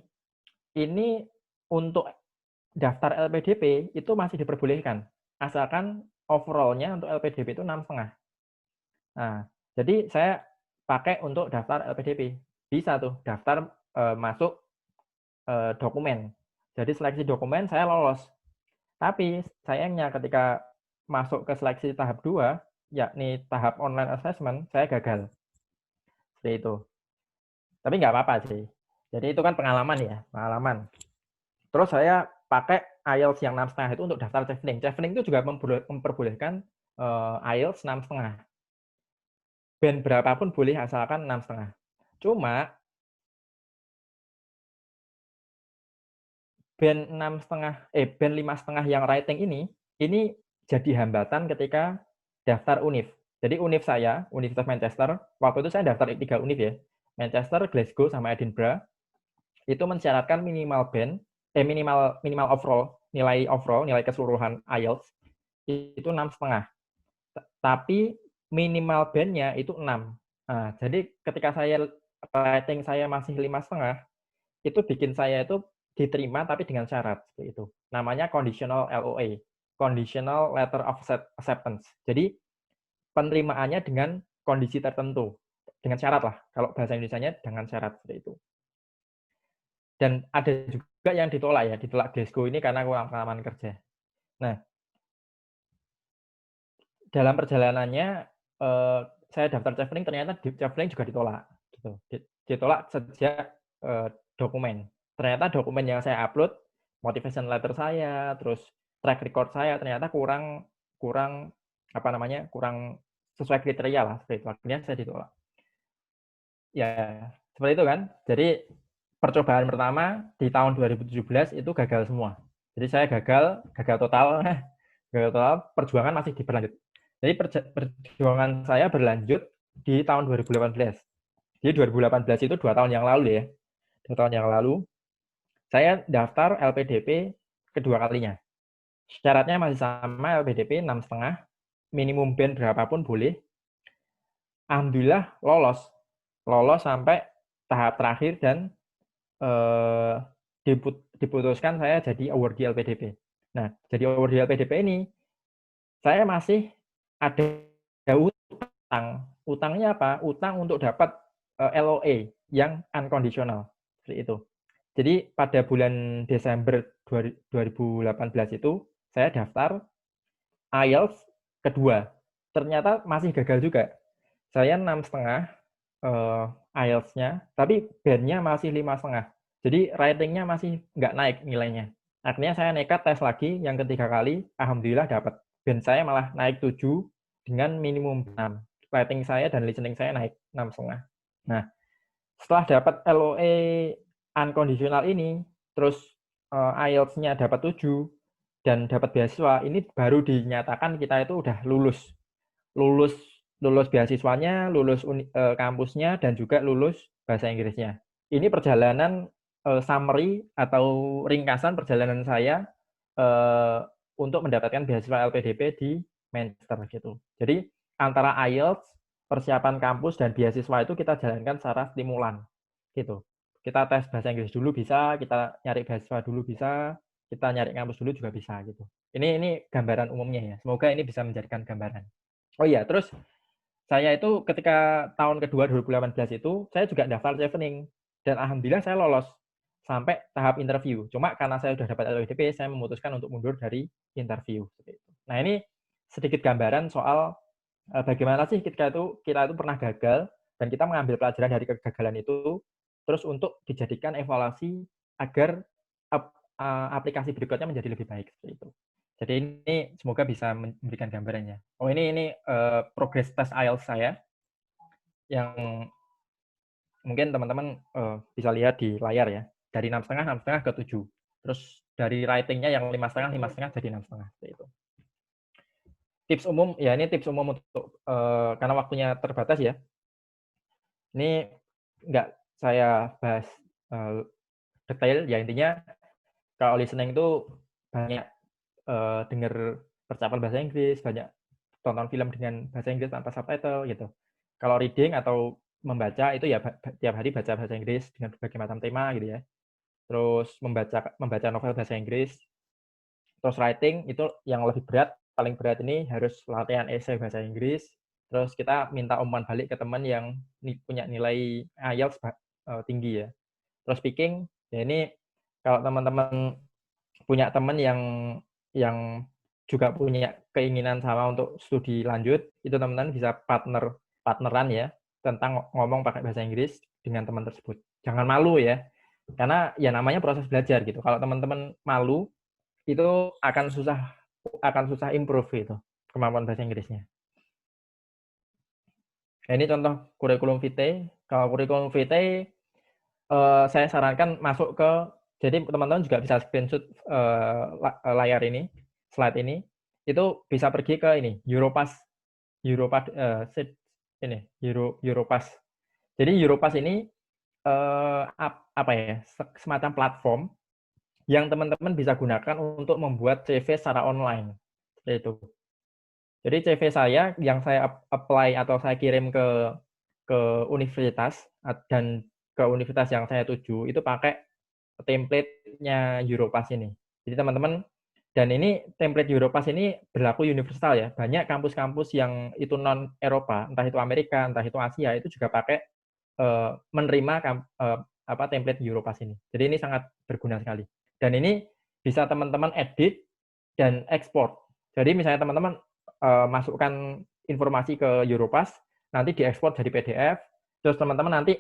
ini untuk daftar LPDP itu masih diperbolehkan asalkan overall-nya untuk LPDP itu 6,5. Nah, jadi saya pakai untuk daftar LPDP. bisa tuh daftar masuk dokumen. Jadi seleksi dokumen saya lolos. Tapi sayangnya ketika masuk ke seleksi tahap 2, yakni tahap online assessment, saya gagal. Seperti itu. Tapi nggak apa-apa sih. Jadi itu kan pengalaman ya, pengalaman. Terus saya pakai IELTS yang 6,5 itu untuk daftar chevening. Chevening itu juga memperbolehkan IELTS 6,5. Band berapapun boleh asalkan 6,5. Cuma band 5,5 yang writing ini jadi hambatan ketika daftar univ. Jadi univ saya, Universitas Manchester, waktu itu saya daftar 3 univ ya. Manchester, Glasgow, sama Edinburgh. Itu mensyaratkan minimal overall, nilai keseluruhan IELTS itu 6,5. Tapi minimal bandnya itu 6. Nah, jadi ketika rating saya masih 5,5, itu bikin saya itu diterima tapi dengan syarat seperti itu. Namanya conditional LOA, conditional letter of acceptance. Jadi penerimaannya dengan kondisi tertentu, dengan syarat lah. Kalau bahasa Indonesianya dengan syarat seperti itu. Dan ada juga yang ditolak Glasgow ini karena kurang pengalaman kerja. Nah, dalam perjalanannya saya daftar chevening, ternyata chevening juga ditolak. Gitu. Ditolak sejak dokumen. Ternyata dokumen yang saya upload, motivation letter saya, terus track record saya ternyata kurang sesuai kriteria lah. Seperti itu. Akhirnya saya ditolak. Ya, seperti itu kan. Jadi percobaan pertama di tahun 2017 itu gagal semua. Jadi saya gagal total. Gagal total, perjuangan masih berlanjut. Jadi perjuangan saya berlanjut di tahun 2018. Jadi 2018 itu 2 tahun yang lalu ya. 2 tahun yang lalu, saya daftar LPDP kedua kalinya. Syaratnya masih sama, LPDP 6,5, minimum band berapapun boleh. Alhamdulillah lolos sampai tahap terakhir dan diputuskan saya jadi awardee LPDP. Nah, jadi awardee LPDP ini saya masih ada utang. Utangnya apa? Utang untuk dapat LOA yang unconditional. Seperti itu. Jadi pada bulan Desember 2018 itu saya daftar IELTS kedua. Ternyata masih gagal juga. Saya 6,5 IELTS-nya, tapi bandnya masih 5,5. Jadi ratingnya masih nggak naik nilainya. Akhirnya saya nekat tes lagi yang ketiga kali, alhamdulillah dapat. Band saya malah naik 7 dengan minimum 6. Rating saya dan listening saya naik 6,5. Nah, setelah dapat LOA unconditional ini, terus IELTS-nya dapat 7 dan dapat beasiswa, ini baru dinyatakan kita itu udah lulus beasiswanya, lulus kampusnya, dan juga lulus bahasa Inggrisnya. Ini perjalanan summary atau ringkasan perjalanan saya untuk mendapatkan beasiswa LPDP di Manchester gitu. Jadi antara IELTS, persiapan kampus, dan beasiswa itu kita jalankan secara stimulan gitu. Kita tes bahasa Inggris dulu bisa, kita nyari beasiswa dulu bisa, kita nyari kampus dulu juga bisa gitu. Ini gambaran umumnya ya. Semoga ini bisa menjadikan gambaran. Oh iya, terus saya itu ketika tahun kedua 2018 itu saya juga daftar chevening dan alhamdulillah saya lolos sampai tahap interview. Cuma karena saya sudah dapat LPDP, saya memutuskan untuk mundur dari interview. Nah, ini sedikit gambaran soal bagaimana sih kita itu pernah gagal dan kita mengambil pelajaran dari kegagalan itu terus untuk dijadikan evaluasi agar aplikasi berikutnya menjadi lebih baik seperti itu. Jadi ini semoga bisa memberikan gambarannya. Oh, ini progress test IELTS saya yang mungkin teman-teman bisa lihat di layar ya. Dari 6,5 ke 7. Terus dari writing-nya yang 5,5 jadi 6,5 seperti itu. Tips umum ya, ini tips umum untuk karena waktunya terbatas ya. Ini nggak saya bahas detail ya, intinya kalau listening itu banyak dengar percakapan bahasa Inggris, banyak tonton film dengan bahasa Inggris tanpa subtitle gitu. Kalau reading atau membaca itu ya tiap hari baca bahasa Inggris dengan berbagai macam tema gitu ya. Terus membaca novel bahasa Inggris. Terus writing itu yang lebih berat, paling berat ini harus latihan esai bahasa Inggris. Terus kita minta umpan balik ke teman yang punya nilai IELTS tinggi ya. Terus speaking, ya ini kalau teman-teman punya teman yang juga punya keinginan sama untuk studi lanjut, itu teman-teman bisa partneran ya tentang ngomong pakai bahasa Inggris dengan teman tersebut. Jangan malu ya, karena ya namanya proses belajar gitu. Kalau teman-teman malu, itu akan susah improve itu kemampuan bahasa Inggrisnya. Nah, ini contoh kurikulum vitae. Kalau kurikulum vitae saya sarankan masuk ke, jadi teman-teman juga bisa screenshot layar ini, slide ini, itu bisa pergi ke ini Europass Europass. Jadi Europass ini apa ya, semacam platform yang teman-teman bisa gunakan untuk membuat CV secara online. Seperti itu. Jadi CV saya yang saya apply atau saya kirim ke universitas dan ke universitas yang saya tuju itu pakai template-nya Europass ini. Jadi teman-teman, dan ini template Europass ini berlaku universal ya. Banyak kampus-kampus yang itu non Eropa, entah itu Amerika, entah itu Asia, itu juga pakai menerima template Europass ini. Jadi ini sangat berguna sekali. Dan ini bisa teman-teman edit dan ekspor. Jadi misalnya teman-teman masukkan informasi ke Europass, nanti diekspor jadi PDF, terus teman-teman nanti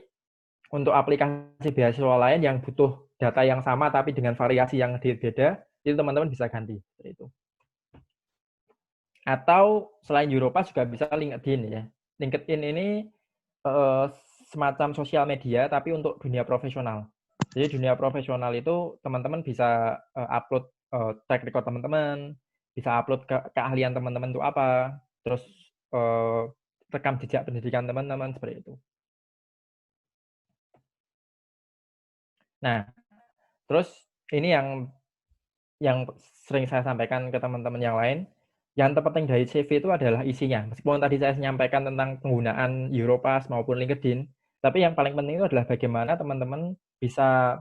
untuk aplikasi beasiswa lain yang butuh data yang sama tapi dengan variasi yang berbeda, itu teman-teman bisa ganti seperti itu. Atau selain Europass juga bisa LinkedIn ya. LinkedIn ini semacam sosial media tapi untuk dunia profesional. Jadi dunia profesional itu teman-teman bisa upload track record teman-teman, bisa upload keahlian teman-teman itu apa, terus rekam jejak pendidikan teman-teman seperti itu. Nah, terus ini yang sering saya sampaikan ke teman-teman yang lain, yang terpenting dari CV itu adalah isinya. Meskipun tadi saya menyampaikan tentang penggunaan Europass maupun LinkedIn, tapi yang paling penting itu adalah bagaimana teman-teman bisa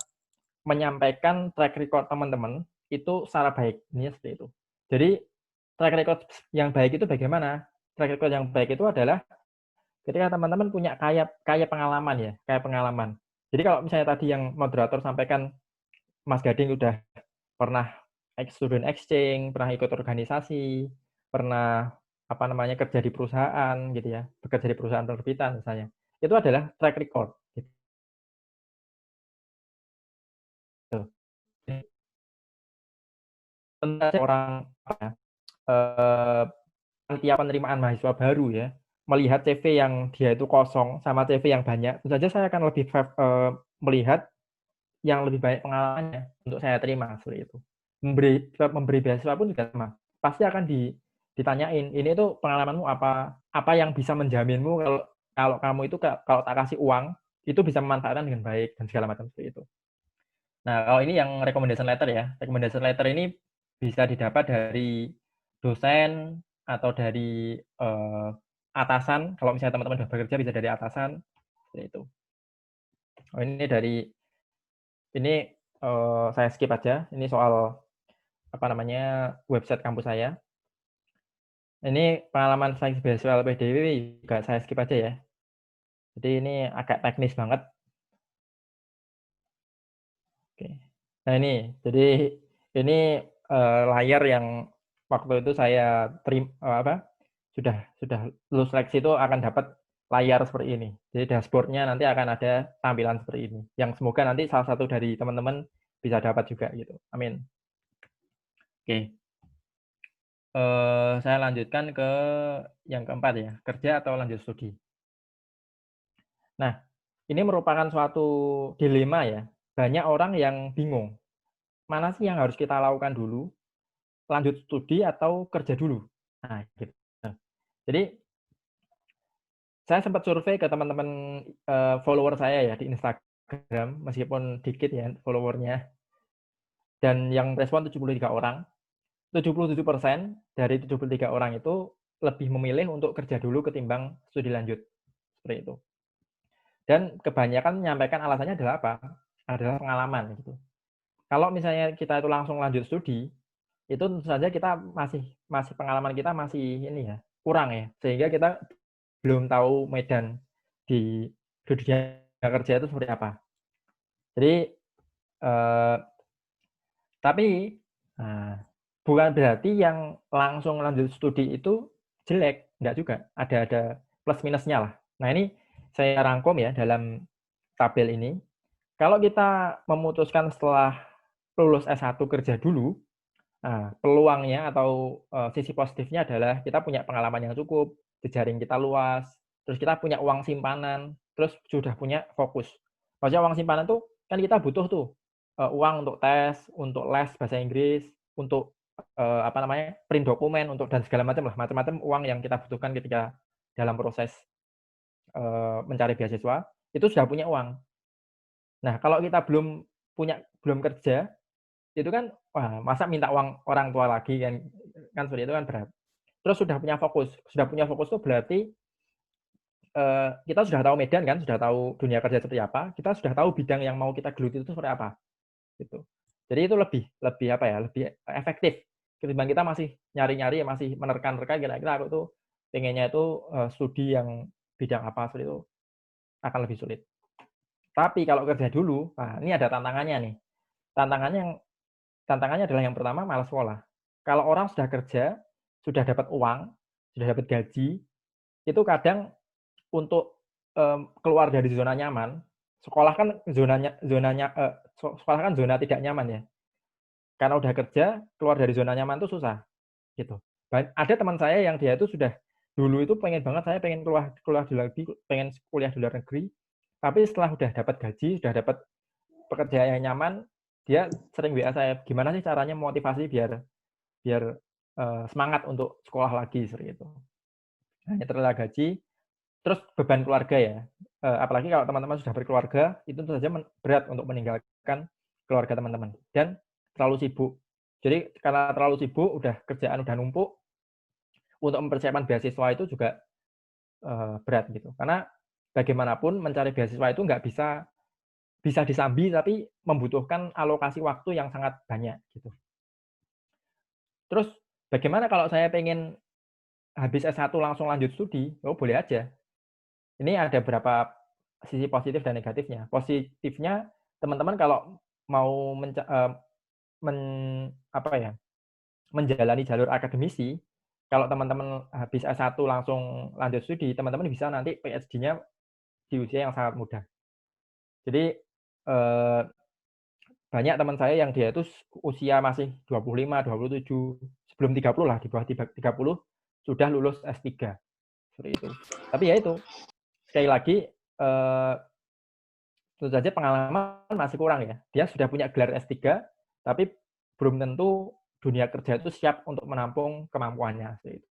menyampaikan track record teman-teman itu secara baik. Ini seperti itu. Jadi track record yang baik itu bagaimana? Track record yang baik itu adalah ketika teman-teman punya kaya pengalaman ya, kaya pengalaman. Jadi kalau misalnya tadi yang moderator sampaikan, Mas Gading udah pernah student exchange, pernah ikut organisasi, pernah kerja di perusahaan gitu ya, bekerja di perusahaan penerbitan misalnya. Itu adalah track record. Gitu. Tentu orang panitia penerimaan mahasiswa baru ya, melihat CV yang dia itu kosong sama CV yang banyak, tentu saja saya akan lebih melihat yang lebih banyak pengalamannya untuk saya terima seperti itu. Memberi beasiswa pun juga sama. Pasti akan ditanyain, ini tuh pengalamanmu apa yang bisa menjaminmu kalau kamu itu kalau tak kasih uang itu bisa memanfaatkan dengan baik dan segala macam seperti itu. Nah, kalau ini yang recommendation letter ya. Recommendation letter ini bisa didapat dari dosen atau dari atasan. Kalau misalnya teman-teman sudah bekerja bisa dari atasan seperti itu. Oh, ini saya skip aja. Ini soal website kampus saya. Ini pengalaman seleksi beasiswa LPDP juga saya skip aja ya. Jadi ini agak teknis banget. Oke. Nah ini, jadi ini layar yang waktu itu saya sudah lulus seleksi itu akan dapat layar seperti ini. Jadi dashboardnya nanti akan ada tampilan seperti ini. Yang semoga nanti salah satu dari teman-teman bisa dapat juga gitu. Amin. Oke. Saya lanjutkan ke yang keempat ya, kerja atau lanjut studi. Nah, ini merupakan suatu dilema ya. Banyak orang yang bingung. Mana sih yang harus kita lakukan dulu? Lanjut studi atau kerja dulu? Nah, gitu. Jadi saya sempat survei ke teman-teman follower saya ya di Instagram, meskipun dikit ya followernya. Dan yang respon 73 orang. 77% dari 73 orang itu lebih memilih untuk kerja dulu ketimbang studi lanjut. Seperti itu. Dan kebanyakan menyampaikan alasannya adalah apa? Adalah pengalaman gitu. Kalau misalnya kita itu langsung lanjut studi, itu tentu saja kita masih pengalaman kita masih ini ya, kurang ya. Sehingga kita belum tahu medan di dunia kerja itu seperti apa. Jadi tapi bukan berarti yang langsung lanjut studi itu jelek, enggak juga. Ada plus minusnya lah. Nah, ini saya rangkum ya dalam tabel ini. Kalau kita memutuskan setelah lulus S1 kerja dulu, peluangnya atau sisi positifnya adalah kita punya pengalaman yang cukup, jejaring kita luas, terus kita punya uang simpanan, terus sudah punya fokus. Maksudnya uang simpanan tuh kan kita butuh tuh uang untuk tes, untuk les bahasa Inggris, untuk print dokumen, untuk dan segala macam lah, macam-macam uang yang kita butuhkan ketika dalam proses mencari beasiswa, itu sudah punya uang. Nah, kalau kita belum kerja, itu kan wah, masa minta uang orang tua lagi kan seperti itu kan berat. Terus sudah punya fokus. Sudah punya fokus itu berarti kita sudah tahu medan kan, sudah tahu dunia kerja seperti apa, kita sudah tahu bidang yang mau kita geluti itu seperti apa, gitu. Jadi itu lebih apa ya, lebih efektif ketimbang kita masih nyari-nyari, masih menerka-nerka kira-kira aku tuh pengennya itu studi yang bidang apa seperti itu akan lebih sulit. Tapi kalau kerja dulu, nah ini ada tantangannya nih. Tantangannya adalah yang pertama malas sekolah. Kalau orang sudah kerja, sudah dapat uang, sudah dapat gaji, itu kadang untuk keluar dari zona nyaman, sekolah kan sekolah kan zona tidak nyaman ya. Karena udah kerja, keluar dari zona nyaman itu susah, gitu. Ada teman saya yang dia itu sudah dulu itu pengen banget, saya pengen keluar pengen kuliah di luar negeri, tapi setelah udah dapat gaji, sudah dapat pekerjaan yang nyaman, dia sering WA saya, gimana sih caranya motivasi biar biar semangat untuk sekolah lagi seperti itu. Hanya terlalu gaji, terus beban keluarga ya. Apalagi kalau teman-teman sudah berkeluarga, itu tentu saja berat untuk meninggalkan keluarga teman-teman dan terlalu sibuk. Jadi karena terlalu sibuk, udah kerjaan udah numpuk, untuk mempersiapkan beasiswa itu juga berat gitu. Karena bagaimanapun mencari beasiswa itu nggak bisa disambi, tapi membutuhkan alokasi waktu yang sangat banyak gitu. Terus bagaimana kalau saya pengen habis S1 langsung lanjut studi? Oh, boleh aja. Ini ada beberapa sisi positif dan negatifnya. Positifnya, teman-teman kalau mau menjalani jalur akademisi, kalau teman-teman habis S1 langsung lanjut studi, teman-teman bisa nanti PhD-nya di usia yang sangat muda. Jadi banyak teman saya yang dia itu usia masih 25, 27, sebelum 30 lah, di bawah 30 sudah lulus S3. Seperti itu. Tapi ya itu, sekali lagi tentu saja pengalaman masih kurang ya. Dia sudah punya gelar S3, tapi belum tentu dunia kerja itu siap untuk menampung kemampuannya. Seperti itu.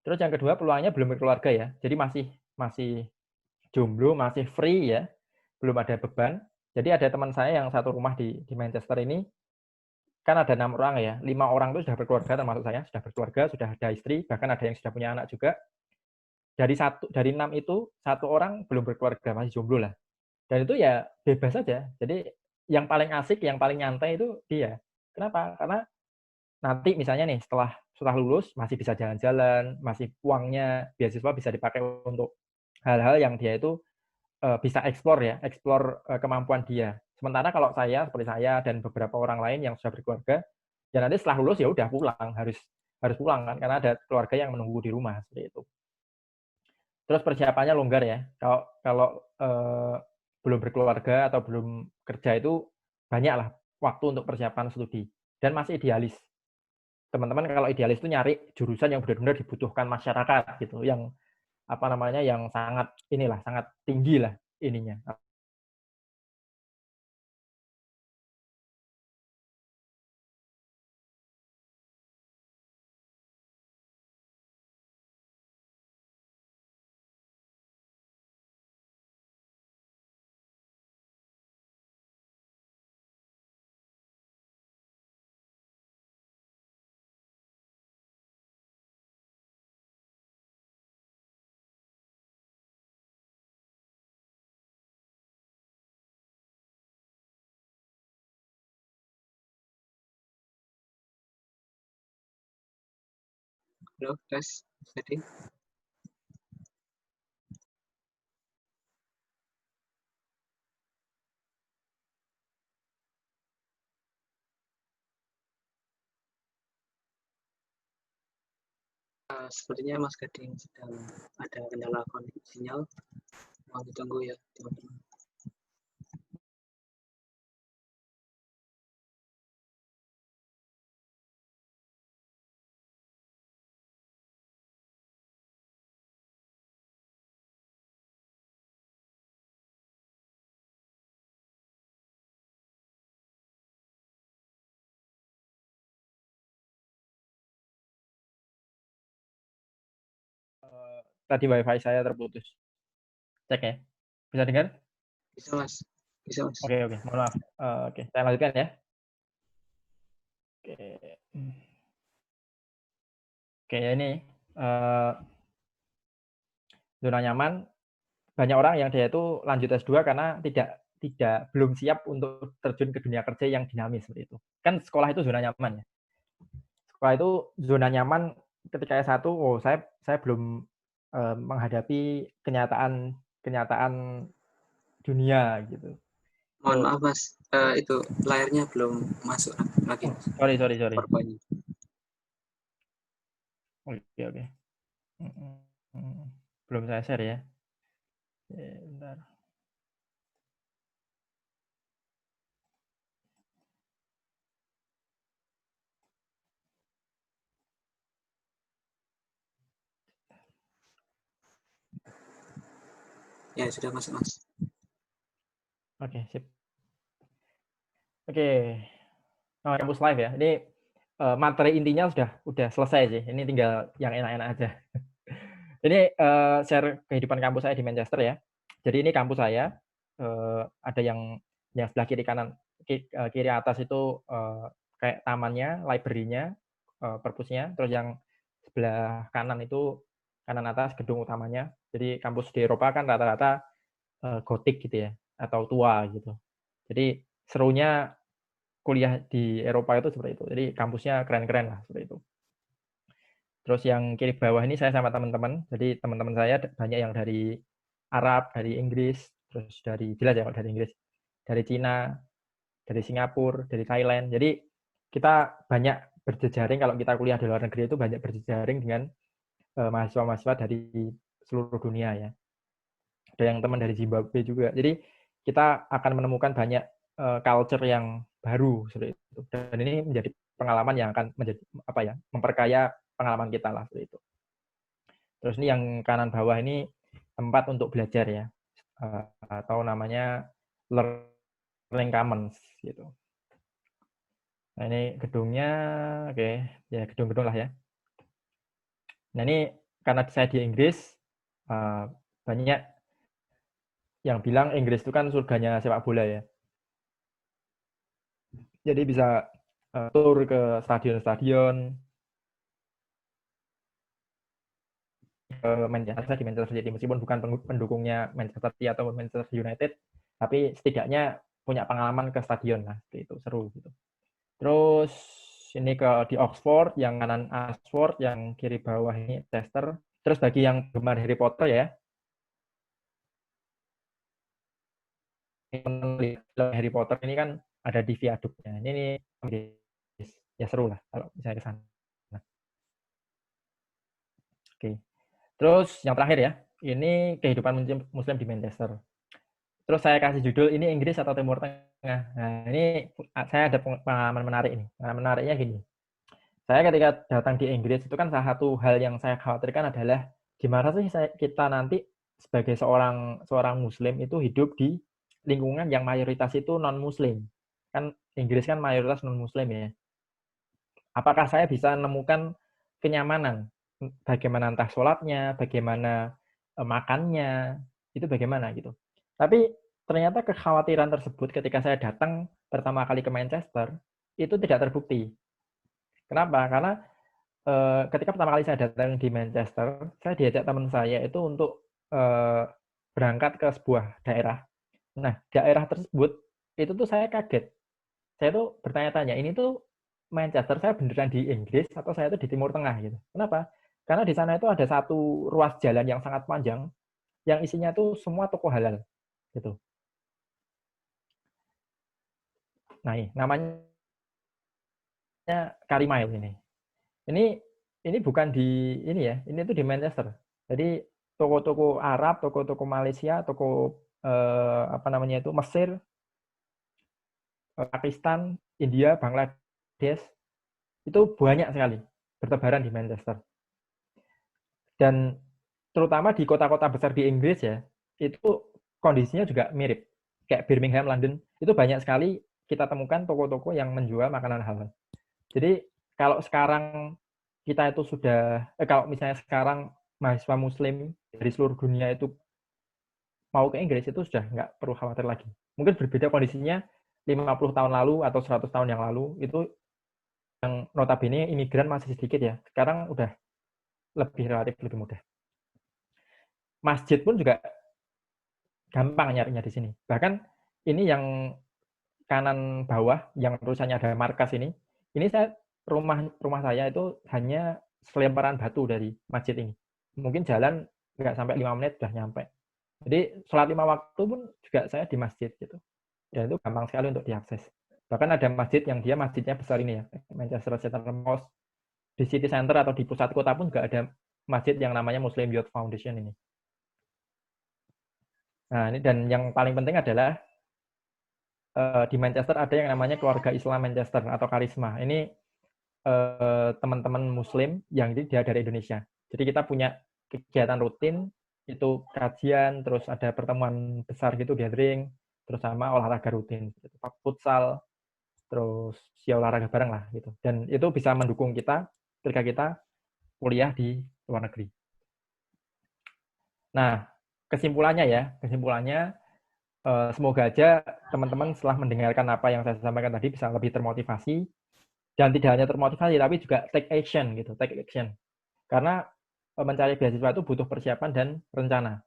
Terus yang kedua, peluangnya belum berkeluarga ya. Jadi masih jomblo, masih free ya, belum ada beban. Jadi ada teman saya yang satu rumah di Manchester ini, kan ada 6 orang ya, 5 orang itu sudah berkeluarga termasuk saya, sudah berkeluarga, sudah ada istri, bahkan ada yang sudah punya anak juga. Dari 6 itu, 1 orang belum berkeluarga, masih jomblo lah. Dan itu ya bebas saja. Jadi yang paling asik, yang paling nyantai itu dia. Kenapa? Karena nanti misalnya nih setelah lulus masih bisa jalan-jalan, masih uangnya beasiswa bisa dipakai untuk hal-hal yang dia itu bisa eksplor kemampuan dia. Sementara kalau saya seperti saya dan beberapa orang lain yang sudah berkeluarga, ya nanti setelah lulus ya udah pulang, harus pulang kan karena ada keluarga yang menunggu di rumah seperti itu. Terus persiapannya longgar ya. Kalau belum berkeluarga atau belum kerja itu banyaklah waktu untuk persiapan studi dan masih idealis. Teman-teman kalau idealis itu nyari jurusan yang benar-benar dibutuhkan masyarakat gitu, yang yang sangat tinggi lah ininya. Halo, tes. Jadi Sepertinya Mas Gading sedang ada kendala sinyal. Mohon ditunggu ya, teman-teman. Tadi wifi saya terputus. Cek ya. Bisa dengar? Bisa Mas, bisa Mas. Oke, mohon maaf. Oke, saya lanjutkan ya. Oke. Oke, ya ini zona nyaman. Banyak orang yang dia itu lanjut S2 karena belum siap untuk terjun ke dunia kerja yang dinamis seperti itu. Kan sekolah itu zona nyaman ya. Sekolah itu zona nyaman ketika S1, saya belum menghadapi kenyataan dunia gitu. Mohon So, maaf Mas, itu layarnya belum masuk lagi Mas. sorry. PowerPoint-nya. Oke. Belum saya share ya. Bentar. Ya sudah masuk Mas. Oke, sip. Oke. Kampus live ya. Ini materi intinya udah selesai sih. Ini tinggal yang enak-enak aja. Ini share kehidupan kampus saya di Manchester ya. Jadi ini kampus saya. Ada yang sebelah kiri kanan, kiri atas itu kayak tamannya, library-nya, perpusnya. Terus yang sebelah kanan itu kanan atas gedung utamanya. Jadi kampus di Eropa kan rata-rata gotik gitu ya, atau tua gitu. Jadi serunya kuliah di Eropa itu seperti itu. Jadi kampusnya keren-keren lah seperti itu. Terus yang kiri bawah ini saya sama teman-teman. Jadi teman-teman saya banyak yang dari Arab, dari Inggris, terus jelas ya kalau dari Inggris, dari Cina, dari Singapura, dari Thailand. Jadi kita banyak berjejaring kalau kita kuliah di luar negeri itu banyak berjejaring dengan mahasiswa-mahasiswa dari seluruh dunia ya. Ada yang teman dari Zimbabwe juga. Jadi kita akan menemukan banyak culture yang baru seperti itu. Dan ini menjadi pengalaman yang akan menjadi memperkaya pengalaman kita lah seperti itu. Terus ini yang kanan bawah ini tempat untuk belajar ya, atau namanya Learning Commons gitu. Nah ini gedungnya, oke ya gedung-gedung lah ya. Nah ini karena saya di Inggris, banyak yang bilang Inggris itu kan surganya sepak bola ya. Jadi bisa tur ke stadion-stadion, Manchester di Manchester City meskipun bukan pendukungnya Manchester City atau Manchester United, tapi setidaknya punya pengalaman ke stadion lah, itu seru gitu. Terus ini di Oxford, yang kanan Oxford, yang kiri bawah ini Chester. Terus bagi yang gemar Harry Potter ya, Harry Potter ini kan ada di viaduknya. Ini ya seru lah kalau misalnya ke sana. Oke. Terus yang terakhir ya, ini kehidupan Muslim di Manchester. Terus saya kasih judul ini Inggris atau Timur Tengah. Nah, ini saya ada pengalaman menarik ini. Pengalaman menariknya gini. Saya ketika datang di Inggris itu kan salah satu hal yang saya khawatirkan adalah gimana sih kita nanti sebagai seorang Muslim itu hidup di lingkungan yang mayoritas itu non-Muslim. Kan Inggris kan mayoritas non-Muslim ya. Apakah saya bisa menemukan kenyamanan? Bagaimana entah sholatnya, bagaimana makannya, itu bagaimana gitu. Tapi ternyata kekhawatiran tersebut ketika saya datang pertama kali ke Manchester, itu tidak terbukti. Kenapa? Karena ketika pertama kali saya datang di Manchester, saya diajak teman saya itu untuk berangkat ke sebuah daerah. Nah, daerah tersebut itu tuh saya kaget. Saya tuh bertanya-tanya, ini tuh Manchester saya beneran di Inggris atau saya tuh di Timur Tengah gitu. Kenapa? Karena di sana itu ada satu ruas jalan yang sangat panjang yang isinya tuh semua toko halal gitu. Nah, namanya Carry Mile ini. Ini ini bukan di ini ya, ini tuh di Manchester. Jadi toko-toko Arab, toko-toko Malaysia, toko apa namanya itu Mesir, Pakistan, India, Bangladesh itu banyak sekali bertebaran di Manchester. Dan terutama di kota-kota besar di Inggris ya, itu kondisinya juga mirip. Kayak Birmingham, London, itu banyak sekali kita temukan toko-toko yang menjual makanan halal. Jadi kalau sekarang kita itu sudah, kalau misalnya sekarang mahasiswa muslim dari seluruh dunia itu mau ke Inggris, itu sudah nggak perlu khawatir lagi. Mungkin berbeda kondisinya 50 tahun lalu atau 100 tahun yang lalu, itu yang notabene imigran masih sedikit ya. Sekarang udah relatif lebih mudah. Masjid pun juga gampang nyarinya di sini. Bahkan ini yang kanan bawah, yang tulisannya ada markas ini rumah saya itu hanya selemparan batu dari masjid ini. Mungkin jalan nggak sampai 5 menit sudah nyampe. Jadi sholat 5 waktu pun juga saya di masjid gitu. Dan itu gampang sekali untuk diakses. Bahkan ada masjid yang dia masjidnya besar ini ya, Manchester Center Mosque. Di city center atau di pusat kota pun juga ada masjid yang namanya Muslim Youth Foundation ini. Nah, ini dan yang paling penting adalah di Manchester ada yang namanya Keluarga Islam Manchester atau Karisma. Ini teman-teman Muslim yang dia dari Indonesia. Jadi kita punya kegiatan rutin, itu kajian, terus ada pertemuan besar gitu, gathering, terus sama olahraga rutin, futsal, terus ya olahraga bareng lah gitu. Dan itu bisa mendukung kita ketika kita kuliah di luar negeri. Nah, kesimpulannya semoga aja teman-teman setelah mendengarkan apa yang saya sampaikan tadi bisa lebih termotivasi, dan tidak hanya termotivasi tapi juga take action. Karena mencari beasiswa itu butuh persiapan dan rencana.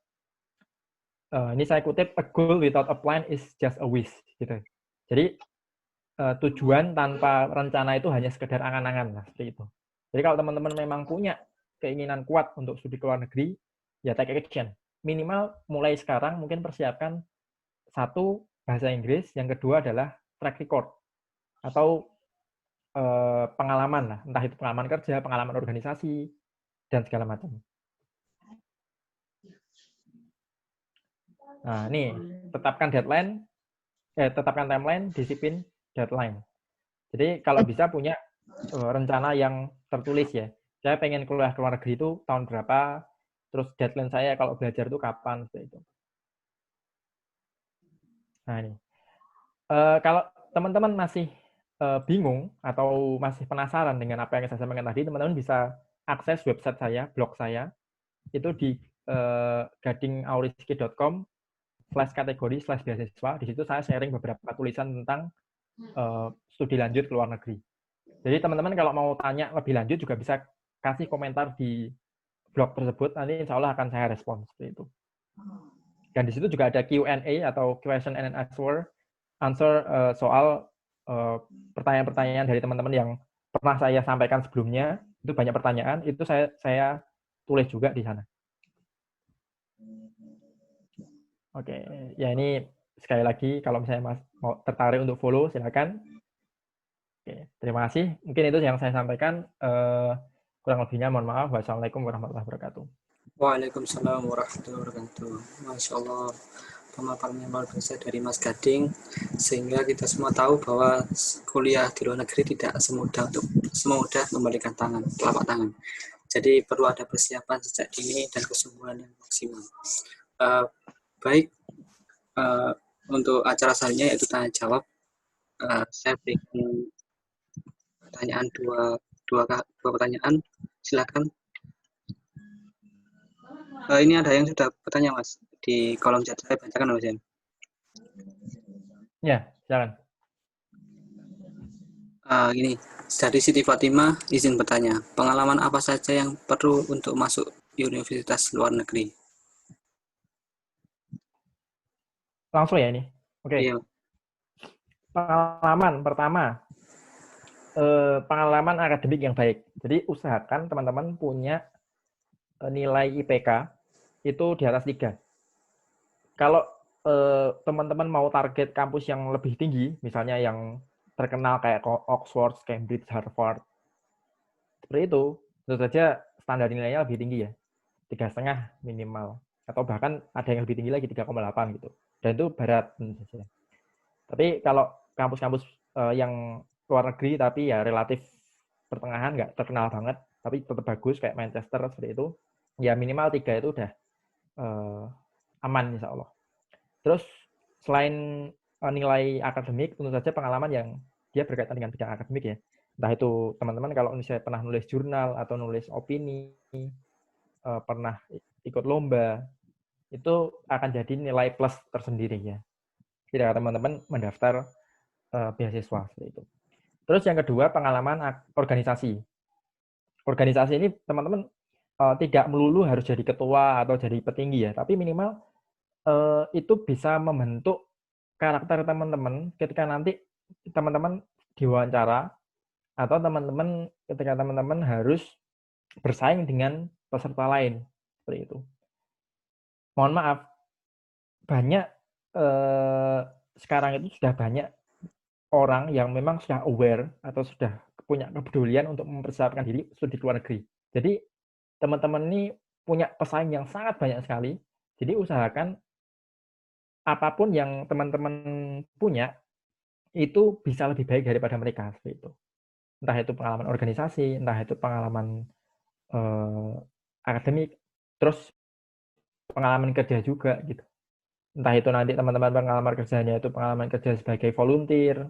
Ini saya kutip, a goal without a plan is just a wish gitu. Jadi tujuan tanpa rencana itu hanya sekedar angan-angan lah, seperti itu. Jadi kalau teman-teman memang punya keinginan kuat untuk studi ke luar negeri, ya take action. Minimal mulai sekarang mungkin persiapkan 1, bahasa Inggris, yang kedua adalah track record atau pengalaman lah, entah itu pengalaman kerja, pengalaman organisasi, dan segala macam. Nah, ini tetapkan timeline, disiplin, deadline. Jadi kalau bisa punya rencana yang tertulis ya. Saya pengen kuliah ke luar negeri itu tahun berapa, terus deadline saya kalau belajar itu kapan, seperti itu. Nah ini, kalau teman-teman masih bingung atau masih penasaran dengan apa yang saya sampaikan tadi, teman-teman bisa akses website saya, blog saya, itu di gadingauriski.com/kategori/beasiswa. Di situ saya sharing beberapa tulisan tentang studi lanjut ke luar negeri. Jadi teman-teman kalau mau tanya lebih lanjut juga bisa kasih komentar di blog tersebut, nanti insya Allah akan saya respon seperti itu. Dan di situ juga ada Q&A atau question and answer soal pertanyaan-pertanyaan dari teman-teman yang pernah saya sampaikan sebelumnya. Itu banyak pertanyaan, itu saya tulis juga di sana. Oke, ya ini sekali lagi kalau misalnya Mas mau tertarik untuk follow silakan. Oke, terima kasih. Mungkin itu yang saya sampaikan. Kurang lebihnya mohon maaf. Wassalamualaikum warahmatullahi wabarakatuh. Waalaikumsalam warahmatullahi wabarakatuh. Masya Allah, pemaparan yang luar biasa dari Mas Gading, sehingga kita semua tahu bahwa kuliah di luar negeri tidak semudah membalikan telapak tangan. Jadi perlu ada persiapan sejak dini dan kesungguhan yang maksimal. Baik, untuk acara selanjutnya yaitu tanya jawab. Saya berikan pertanyaan dua pertanyaan. Silakan. Ini ada yang sudah bertanya Mas di kolom chat, saya bacakan Mas. Ya, silakan. Ini dari Siti Fatimah izin bertanya, pengalaman apa saja yang perlu untuk masuk universitas luar negeri? Langsung ya ini. Oke. Iya. Pengalaman pertama, pengalaman akademik yang baik. Jadi usahakan teman-teman punya nilai IPK itu di atas 3. Kalau teman-teman mau target kampus yang lebih tinggi, misalnya yang terkenal kayak Oxford, Cambridge, Harvard, seperti itu, tentu saja standar nilainya lebih tinggi ya, 3,5 minimal, atau bahkan ada yang lebih tinggi lagi 3,8 gitu. Dan itu barat tentu saja. Tapi kalau kampus-kampus yang luar negeri tapi ya relatif pertengahan, nggak terkenal banget, tapi tetap bagus kayak Manchester seperti itu, ya minimal 3 itu udah aman insya Allah. Terus selain nilai akademik, tentu saja pengalaman yang dia berkaitan dengan bidang akademik ya. Entah itu teman-teman kalau misalnya pernah nulis jurnal atau nulis opini, pernah ikut lomba, itu akan jadi nilai plus tersendiri ya. Ketika teman-teman mendaftar beasiswa seperti itu. Terus yang kedua, pengalaman organisasi. Organisasi ini teman-teman tidak melulu harus jadi ketua atau jadi petinggi ya, tapi minimal itu bisa membentuk karakter teman-teman ketika nanti teman-teman diwawancara atau teman-teman ketika teman-teman harus bersaing dengan peserta lain seperti itu. Mohon maaf, banyak sekarang itu sudah banyak orang yang memang sudah aware atau sudah punya kepedulian untuk mempersiapkan diri studi ke luar negeri. Jadi teman-teman ini punya pesaing yang sangat banyak sekali. Jadi usahakan apapun yang teman-teman punya itu bisa lebih baik daripada mereka seperti itu. Entah itu pengalaman organisasi, entah itu pengalaman akademik, terus pengalaman kerja juga gitu. Entah itu nanti teman-teman pengalaman kerjanya itu pengalaman kerja sebagai volunteer,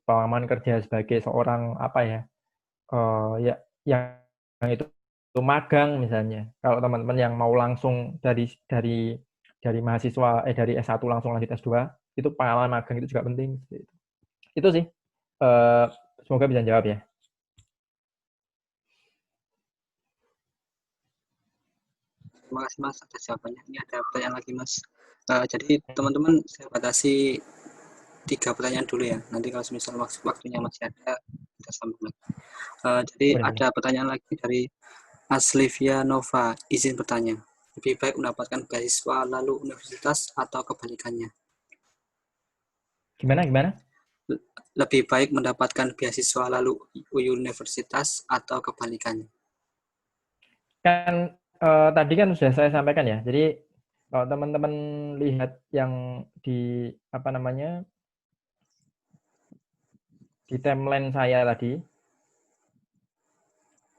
pengalaman kerja sebagai seorang apa ya, ya yang itu magang misalnya. Kalau teman-teman yang mau langsung dari mahasiswa dari S1 langsung lanjut S2, itu pengalaman magang itu juga penting. Itu sih. Semoga bisa jawab ya. Terima kasih Mas atas jawabannya. Ini ada pertanyaan lagi Mas. Jadi teman-teman saya batasi 3 pertanyaan dulu ya. Nanti kalau misal waktunya masih ada, kita sambung lagi. Jadi ada pertanyaan lagi dari Aslivia Nova. Izin bertanya. Lebih baik mendapatkan beasiswa lalu universitas atau kebalikannya? Gimana? Lebih baik mendapatkan beasiswa lalu universitas atau kebalikannya? Kan tadi kan sudah saya sampaikan ya. Jadi kalau teman-teman lihat yang di di timeline saya tadi,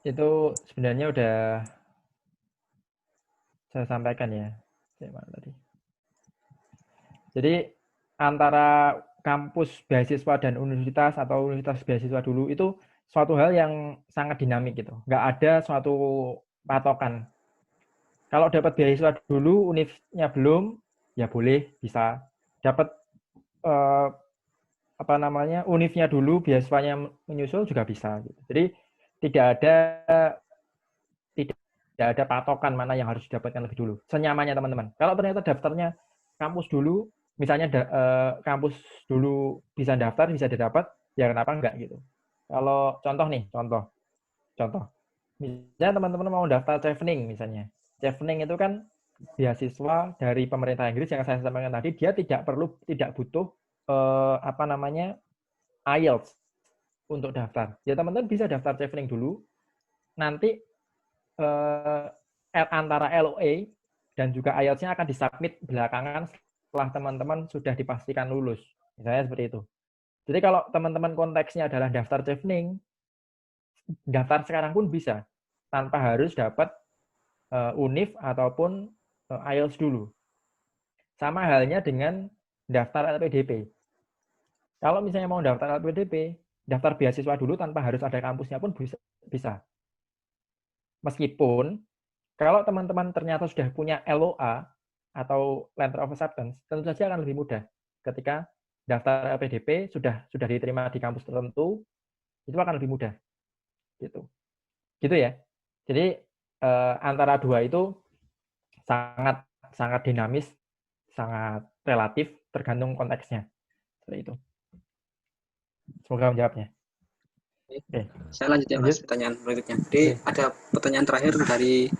itu sebenarnya udah saya sampaikan ya. Jadi antara kampus beasiswa dan universitas atau universitas beasiswa dulu itu suatu hal yang sangat dinamik gitu. Nggak ada suatu patokan. Kalau dapat beasiswa dulu, univnya belum, ya boleh bisa dapat univnya dulu, beasiswanya menyusul juga bisa. Gitu. Jadi tidak ada patokan mana yang harus didapatkan lebih dulu. Senyamannya teman-teman. Kalau ternyata daftarnya kampus dulu, misalnya kampus dulu bisa daftar, bisa didapat, ya kenapa enggak gitu. Kalau contoh. Misalnya teman-teman mau daftar Chevening misalnya. Chevening itu kan beasiswa dari pemerintah Inggris yang saya sampaikan tadi, dia tidak butuh IELTS untuk daftar. Ya teman-teman bisa daftar Chevening dulu. Nanti antara LOA dan juga IELTS-nya akan disubmit belakangan setelah teman-teman sudah dipastikan lulus. Misalnya seperti itu. Jadi kalau teman-teman konteksnya adalah daftar Chevening, daftar sekarang pun bisa tanpa harus dapat univ ataupun IELTS dulu. Sama halnya dengan daftar LPDP. Kalau misalnya mau daftar LPDP, daftar beasiswa dulu tanpa harus ada kampusnya pun bisa. Meskipun kalau teman-teman ternyata sudah punya LOA atau Letter of Acceptance, tentu saja akan lebih mudah. Ketika daftar LPDP sudah diterima di kampus tertentu, itu akan lebih mudah. Gitu ya. Jadi antara dua itu sangat dinamis, sangat relatif, tergantung konteksnya. Seperti itu. Semoga menjawabnya. Oke. Saya lanjut ya Mas, pertanyaan berikutnya. Jadi ada pertanyaan terakhir dari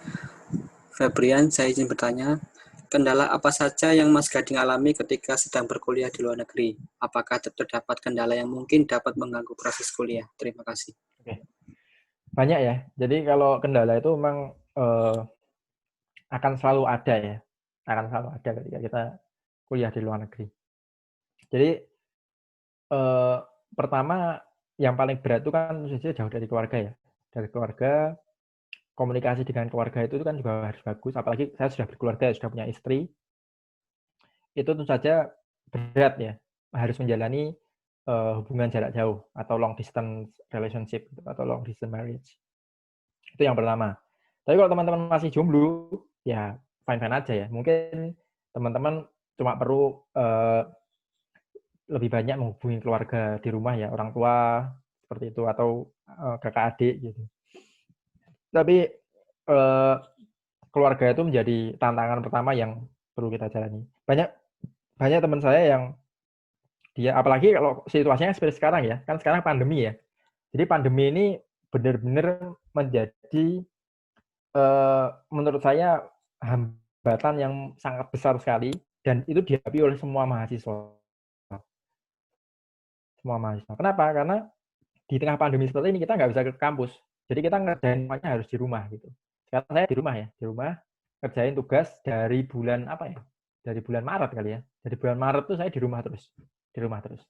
Febrian. Saya izin bertanya, kendala apa saja yang Mas Gading alami ketika sedang berkuliah di luar negeri? Apakah terdapat kendala yang mungkin dapat mengganggu proses kuliah? Terima kasih. Oke. banyak ya. Jadi kalau kendala itu memang akan selalu ada ya. Akan selalu ada ketika kita kuliah di luar negeri. Jadi pertama yang paling berat itu kan tentu saja jauh dari keluarga ya. Dari keluarga, komunikasi dengan keluarga itu kan juga harus bagus. Apalagi saya sudah berkeluarga, sudah punya istri. Itu tentu saja berat ya. Harus menjalani hubungan jarak jauh atau long distance relationship atau long distance marriage. Itu yang pertama. Tapi kalau teman-teman masih jomblo, ya fine-fine aja ya. Mungkin teman-teman cuma perlu lebih banyak menghubungi keluarga di rumah ya, orang tua seperti itu atau kakak adik gitu. Tapi keluarga itu menjadi tantangan pertama yang perlu kita jalani. Banyak teman saya yang dia, apalagi kalau situasinya seperti sekarang ya, kan sekarang pandemi ya. Jadi pandemi ini benar-benar menjadi menurut saya hambatan yang sangat besar sekali dan itu dihadapi oleh semua mahasiswa. Semua mahasiswa. Kenapa? Karena di tengah pandemi seperti ini kita nggak bisa ke kampus. Jadi kita ngerjain semuanya harus di rumah gitu. Sekarang saya di rumah ya, di rumah kerjain tugas dari bulan apa ya? Dari bulan Maret kali ya. Dari bulan Maret tuh saya di rumah terus. Di rumah terus.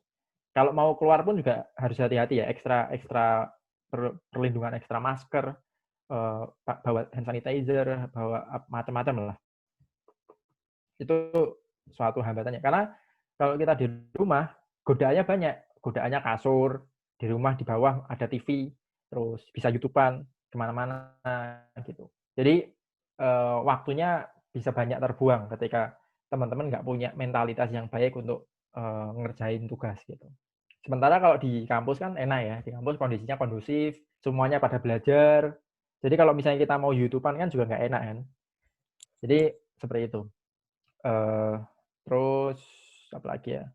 Kalau mau keluar pun juga harus hati-hati ya, ekstra perlindungan, ekstra masker, bawa hand sanitizer, bawa macam-macam lah. Itu suatu hambatannya. Karena kalau kita di rumah, godaannya banyak. Godaannya kasur, di rumah di bawah ada TV, terus bisa YouTubean kemana-mana gitu. Jadi waktunya bisa banyak terbuang ketika teman-teman nggak punya mentalitas yang baik untuk ngerjain tugas gitu. Sementara kalau di kampus kan enak ya, di kampus kondisinya kondusif, semuanya pada belajar. Jadi kalau misalnya kita mau YouTubean kan juga nggak enak kan. Jadi seperti itu. Terus apa lagi ya?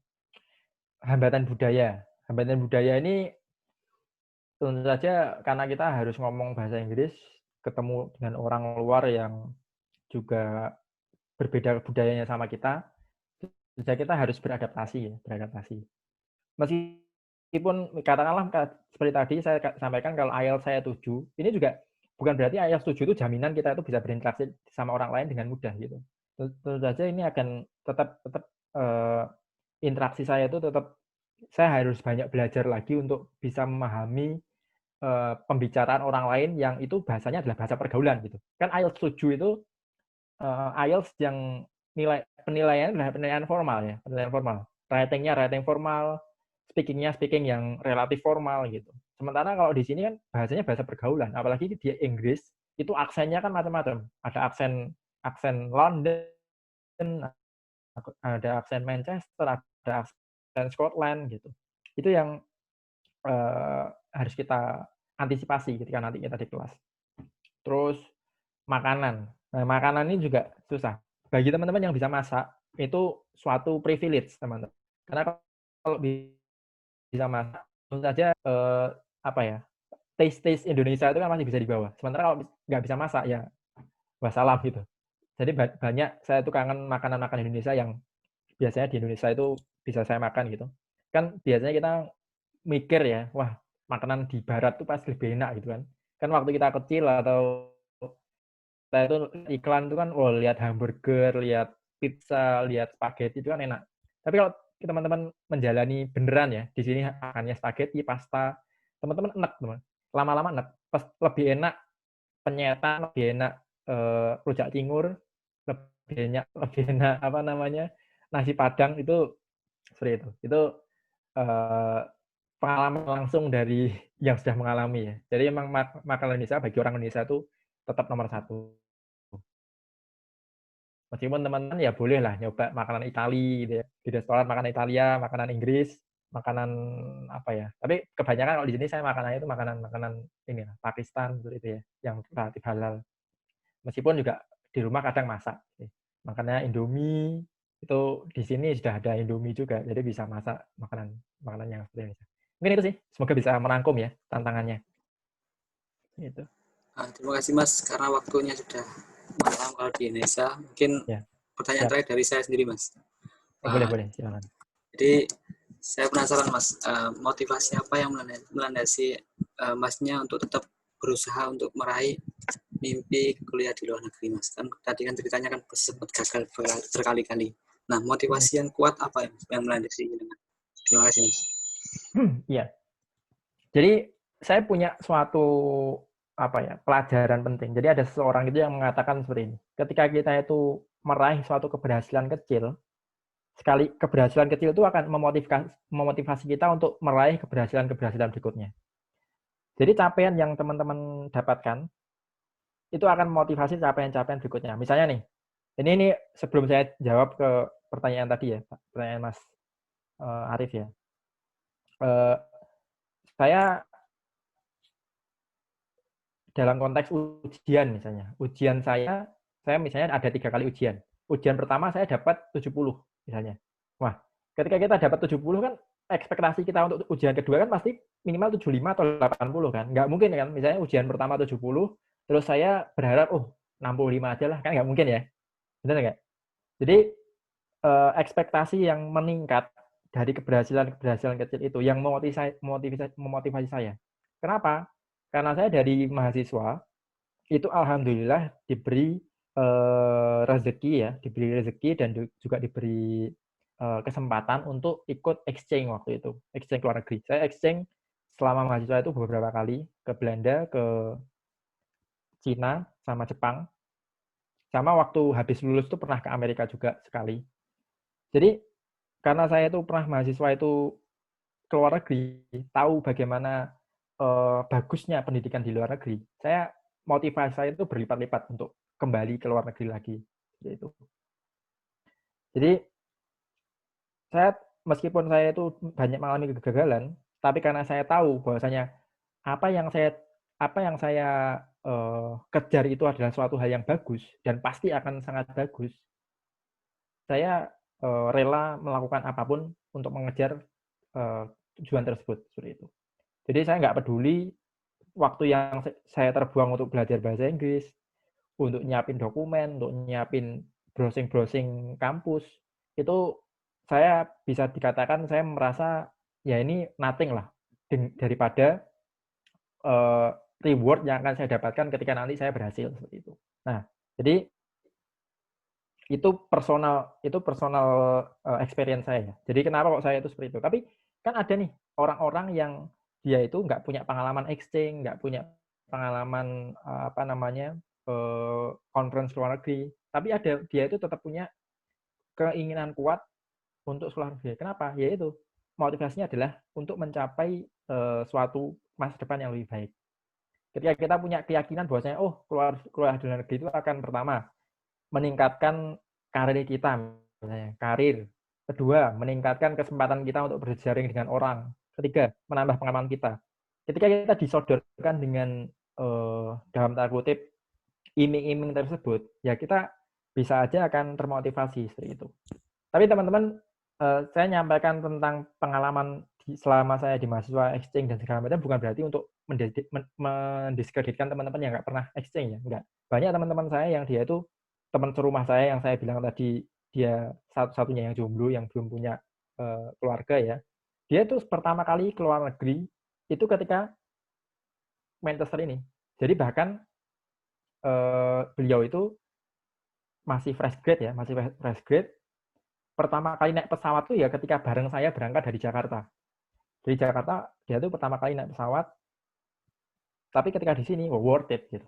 Hambatan budaya. Hambatan budaya ini tentu saja karena kita harus ngomong bahasa Inggris, ketemu dengan orang luar yang juga berbeda budayanya sama kita, tentu saja kita harus beradaptasi ya, beradaptasi. Meskipun katakanlah seperti tadi saya sampaikan kalau IELTS saya 7, ini juga bukan berarti IELTS 7 itu jaminan kita itu bisa berinteraksi sama orang lain dengan mudah gitu. Tentu saja ini akan tetap interaksi saya itu tetap saya harus banyak belajar lagi untuk bisa memahami pembicaraan orang lain yang itu bahasanya adalah bahasa pergaulan gitu. Kan IELTS 7 itu IELTS yang penilaian adalah penilaian formal ya, penilaian formal. Writing-nya writing formal, speaking-nya speaking yang relatif formal gitu. Sementara kalau di sini kan bahasanya bahasa pergaulan, apalagi di Inggris itu aksennya kan macam-macam. Ada aksen London, ada aksen Manchester, ada aksen Scotland gitu. Itu yang harus kita antisipasi ketika nanti kita di kelas. Terus makanan. Nah, makanan ini juga susah. Bagi teman-teman yang bisa masak, itu suatu privilege, teman-teman. Karena kalau bisa masak, tentu saja apa ya, taste Indonesia itu kan masih bisa dibawa. Sementara kalau nggak bisa masak, ya wassalam gitu. Jadi banyak, saya tuh kangen makanan-makanan Indonesia yang biasanya di Indonesia itu bisa saya makan gitu. Kan biasanya kita mikir ya, wah makanan di barat tuh pasti lebih enak gitu kan. Kan waktu kita kecil atau kita itu iklan itu kan, oh lihat hamburger, lihat pizza, lihat spaghetti itu kan enak. Tapi kalau teman-teman menjalani beneran ya, di sini makannya spaghetti, pasta, teman-teman enak teman. Lama-lama enak. Lebih enak penyetan, lebih enak rujak cingur, lebih enak apa namanya nasi padang itu seperti itu. Itu pengalaman langsung dari yang sudah mengalami ya. Jadi emang makanan Indonesia bagi orang Indonesia itu tetap nomor 1. Meskipun teman-teman ya boleh lah nyoba makanan Itali gitu ya. Di restoran makanan Italia, makanan Inggris, makanan apa ya. Tapi kebanyakan kalau di sini saya makanannya itu makanan ini lah, Pakistan seperti itu ya, yang relatif halal. Meskipun juga di rumah kadang masak. Makanya Indomie itu di sini sudah ada Indomie juga, jadi bisa masak makanan yang seperti ini. Mungkin itu sih, semoga bisa merangkum ya tantangannya. Gitu. Terima kasih Mas, karena waktunya sudah malam kalau di Indonesia. Mungkin ya. Pertanyaan terakhir dari saya sendiri Mas. Boleh, silakan. Jadi saya penasaran Mas, motivasi apa yang melandasi Masnya untuk tetap berusaha untuk meraih mimpi kuliah di luar negeri, Mas? Kan tadi kan ceritanya kan sempat gagal berkali-kali. Nah, motivasi yang kuat apa yang melandasi ini? Terima kasih, Mas. Iya. Jadi saya punya suatu pelajaran penting. Jadi ada seseorang itu yang mengatakan seperti ini. Ketika kita itu meraih suatu keberhasilan kecil, sekali keberhasilan kecil itu akan memotivasi kita untuk meraih keberhasilan-keberhasilan berikutnya. Jadi capaian yang teman-teman dapatkan itu akan memotivasi capaian-capaian berikutnya. Misalnya nih, ini sebelum saya jawab ke pertanyaan tadi ya, pertanyaan Mas Arif ya. Saya dalam konteks ujian misalnya. Ujian saya misalnya ada 3 kali ujian. Ujian pertama saya dapat 70 misalnya. Wah, ketika kita dapat 70 kan ekspektasi kita untuk ujian kedua kan pasti minimal 75 atau 80 kan. Nggak mungkin kan, misalnya ujian pertama 70, terus saya berharap, 65 aja lah. Kan nggak mungkin ya. Benar nggak? Jadi, ekspektasi yang meningkat dari keberhasilan kecil itu yang memotivasi saya. Kenapa? Karena saya dari mahasiswa, itu alhamdulillah diberi rezeki dan juga diberi kesempatan untuk ikut exchange waktu itu, exchange luar negeri. Saya exchange selama mahasiswa itu beberapa kali ke Belanda, ke Cina, sama Jepang. Sama waktu habis lulus itu pernah ke Amerika juga sekali. Jadi karena saya itu pernah mahasiswa itu ke luar negeri, tahu bagaimana bagusnya pendidikan di luar negeri, motivasi saya itu berlipat-lipat untuk kembali ke luar negeri lagi. Gitu. Jadi meskipun saya itu banyak mengalami kegagalan, tapi karena saya tahu bahwasanya apa yang saya kejar itu adalah suatu hal yang bagus dan pasti akan sangat bagus, saya rela melakukan apapun untuk mengejar tujuan tersebut seperti itu. Jadi saya nggak peduli waktu yang saya terbuang untuk belajar bahasa Inggris, untuk nyiapin dokumen, untuk nyiapin browsing kampus, itu saya bisa dikatakan saya merasa ya ini nothing lah daripada reward yang akan saya dapatkan ketika nanti saya berhasil seperti itu. Nah, jadi itu personal experience saya. Jadi kenapa kok saya itu seperti itu? Tapi kan ada nih orang-orang yang dia itu nggak punya pengalaman exchange, nggak punya pengalaman conference luar negeri, tapi dia itu tetap punya keinginan kuat untuk luar negeri. Kenapa? Yaitu motivasinya adalah untuk mencapai suatu masa depan yang lebih baik. Ketika kita punya keyakinan bahwasanya keluar di luar negeri itu akan pertama meningkatkan karir kita, misalnya karir. Kedua, meningkatkan kesempatan kita untuk berjaring dengan orang. Ketiga, menambah pengalaman kita. Ketika kita disodorkan dengan dalam tanda kutip iming-iming tersebut, ya kita bisa aja akan termotivasi seperti itu. Tapi teman-teman, saya nyampaikan tentang pengalaman selama saya di mahasiswa exchange dan segala macam bukan berarti untuk mendiskreditkan teman-teman yang nggak pernah exchange ya, enggak. Banyak teman-teman saya yang dia itu teman serumah saya yang saya bilang tadi dia satu-satunya yang jomblo yang belum punya keluarga ya. Dia tuh pertama kali ke luar negeri itu ketika Manchester ini. Jadi bahkan beliau itu masih fresh grade. Pertama kali naik pesawat tuh ya ketika bareng saya berangkat dari Jakarta. Dari Jakarta dia tuh pertama kali naik pesawat. Tapi ketika di sini worth it gitu.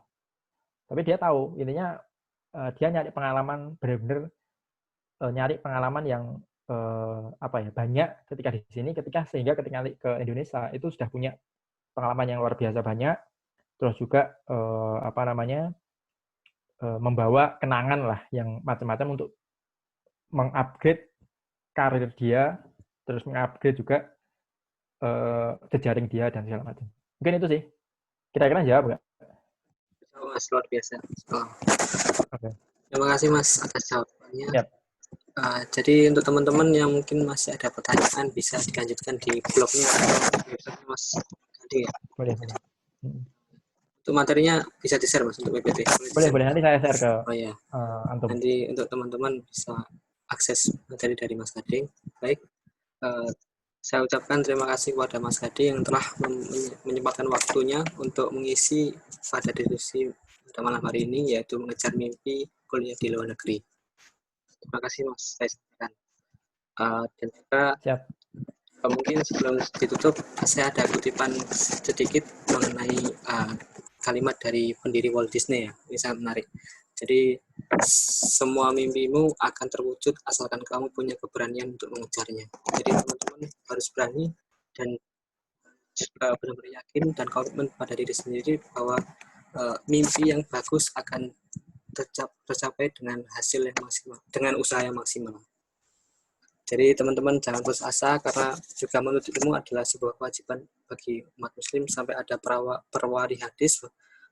Tapi dia tahu intinya dia nyari pengalaman benar-benar nyari pengalaman yang banyak ketika di sini, sehingga ketika ke Indonesia itu sudah punya pengalaman yang luar biasa banyak, terus juga membawa kenangan lah yang macam-macam untuk mengupgrade karir dia, terus mengupgrade juga jejaring dia dan segala macam. Mungkin itu sih. Kira-kira jawab nggak? Mas, luar biasa. Okay. Terima kasih Mas atas jawabannya. Yep. Jadi untuk teman-teman yang mungkin masih ada pertanyaan bisa dilanjutkan di blognya Mas Adi ya. Boleh. Untuk materinya bisa di-share Mas untuk PPT. Boleh. Nanti saya share ke antum. Nanti untuk teman-teman bisa akses materi dari Mas Kading. Baik. Saya ucapkan terima kasih kepada Mas Hadi yang telah menyempatkan waktunya untuk mengisi pada diskusi pada malam hari ini, yaitu mengejar mimpi kuliah di luar negeri. Terima kasih Mas, saya sampaikan. Dan juga Siap. mungkin sebelum ditutup, saya ada kutipan sedikit mengenai kalimat dari pendiri Walt Disney ya. Ini sangat menarik. Jadi semua mimpimu akan terwujud asalkan kamu punya keberanian untuk mengejarnya. Jadi teman-teman harus berani dan benar-benar yakin dan komitmen pada diri sendiri bahwa mimpi yang bagus akan tercapai dengan hasil yang maksimal, dengan usaha yang maksimal. Jadi teman-teman jangan putus asa, karena juga menuntut ilmu adalah sebuah kewajiban bagi umat muslim. Sampai ada perwari hadis,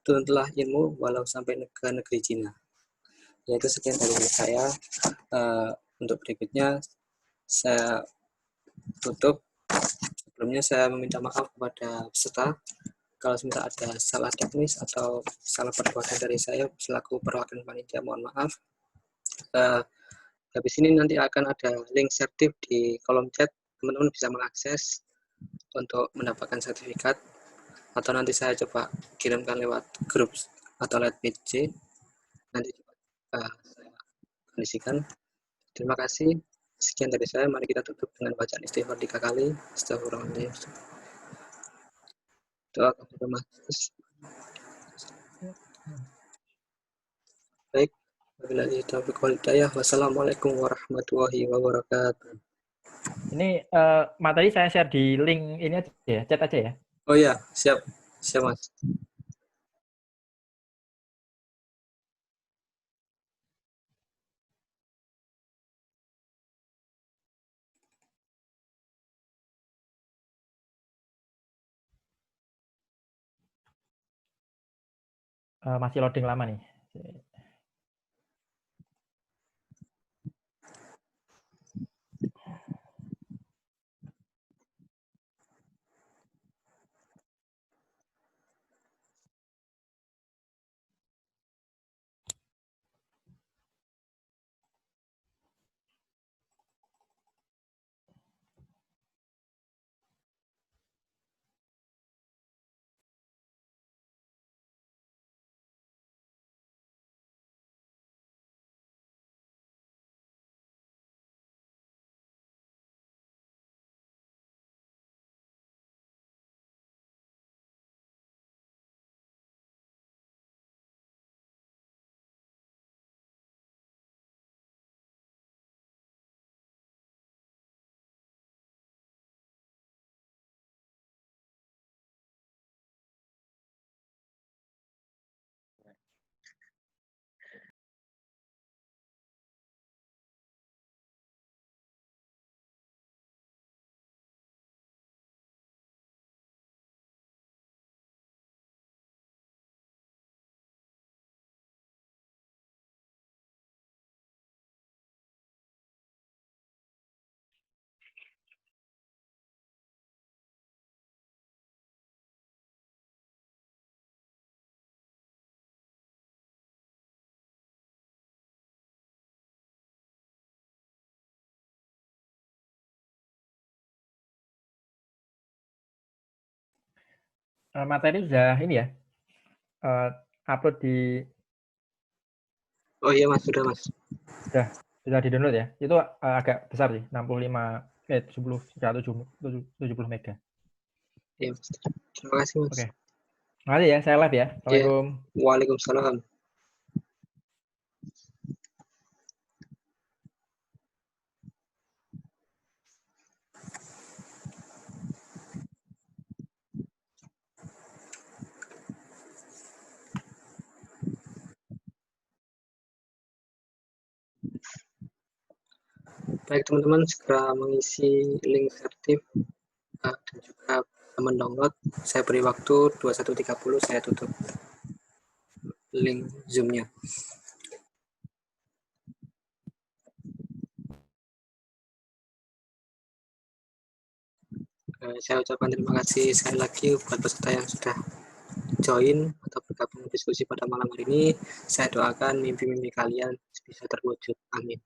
tuntutlah ilmu walau sampai ke negeri Cina. Yaitu sekian dari saya. Untuk berikutnya saya tutup. Sebelumnya saya meminta maaf kepada peserta kalau misalnya ada salah teknis atau salah perbuatan dari saya selaku perwakilan panitia, mohon maaf. Habis ini nanti akan ada link sertif di kolom chat, teman-teman bisa mengakses untuk mendapatkan sertifikat, atau nanti saya coba kirimkan lewat grup atau lewat PJ. Nanti saya kondisikan. Terima kasih. Sekian dari saya. Mari kita tutup dengan bacaan istighfar 3 kali. Astagfirullahaladzim. Doa kepada Mas. Baik. Wassalamualaikum warahmatullahi wabarakatuh. Ini materi saya share di link ini aja ya, chat aja ya. Oh iya, siap. Siap Mas. Masih loading lama nih. Materi sudah ini ya, upload di. Oh iya Mas, sudah Mas. Sudah di download ya. Itu agak besar sih, 70 mega. Iya Mas. Terima kasih Mas. Oke. Makasih ya, saya live ya. Assalamualaikum. Waalaikumsalam. Baik teman-teman, segera mengisi link sertif dan juga mendownload. Saya beri waktu 21.30, saya tutup link Zoom-nya. Saya ucapkan terima kasih sekali lagi buat peserta yang sudah join atau bergabung diskusi pada malam hari ini. Saya doakan mimpi-mimpi kalian bisa terwujud. Amin.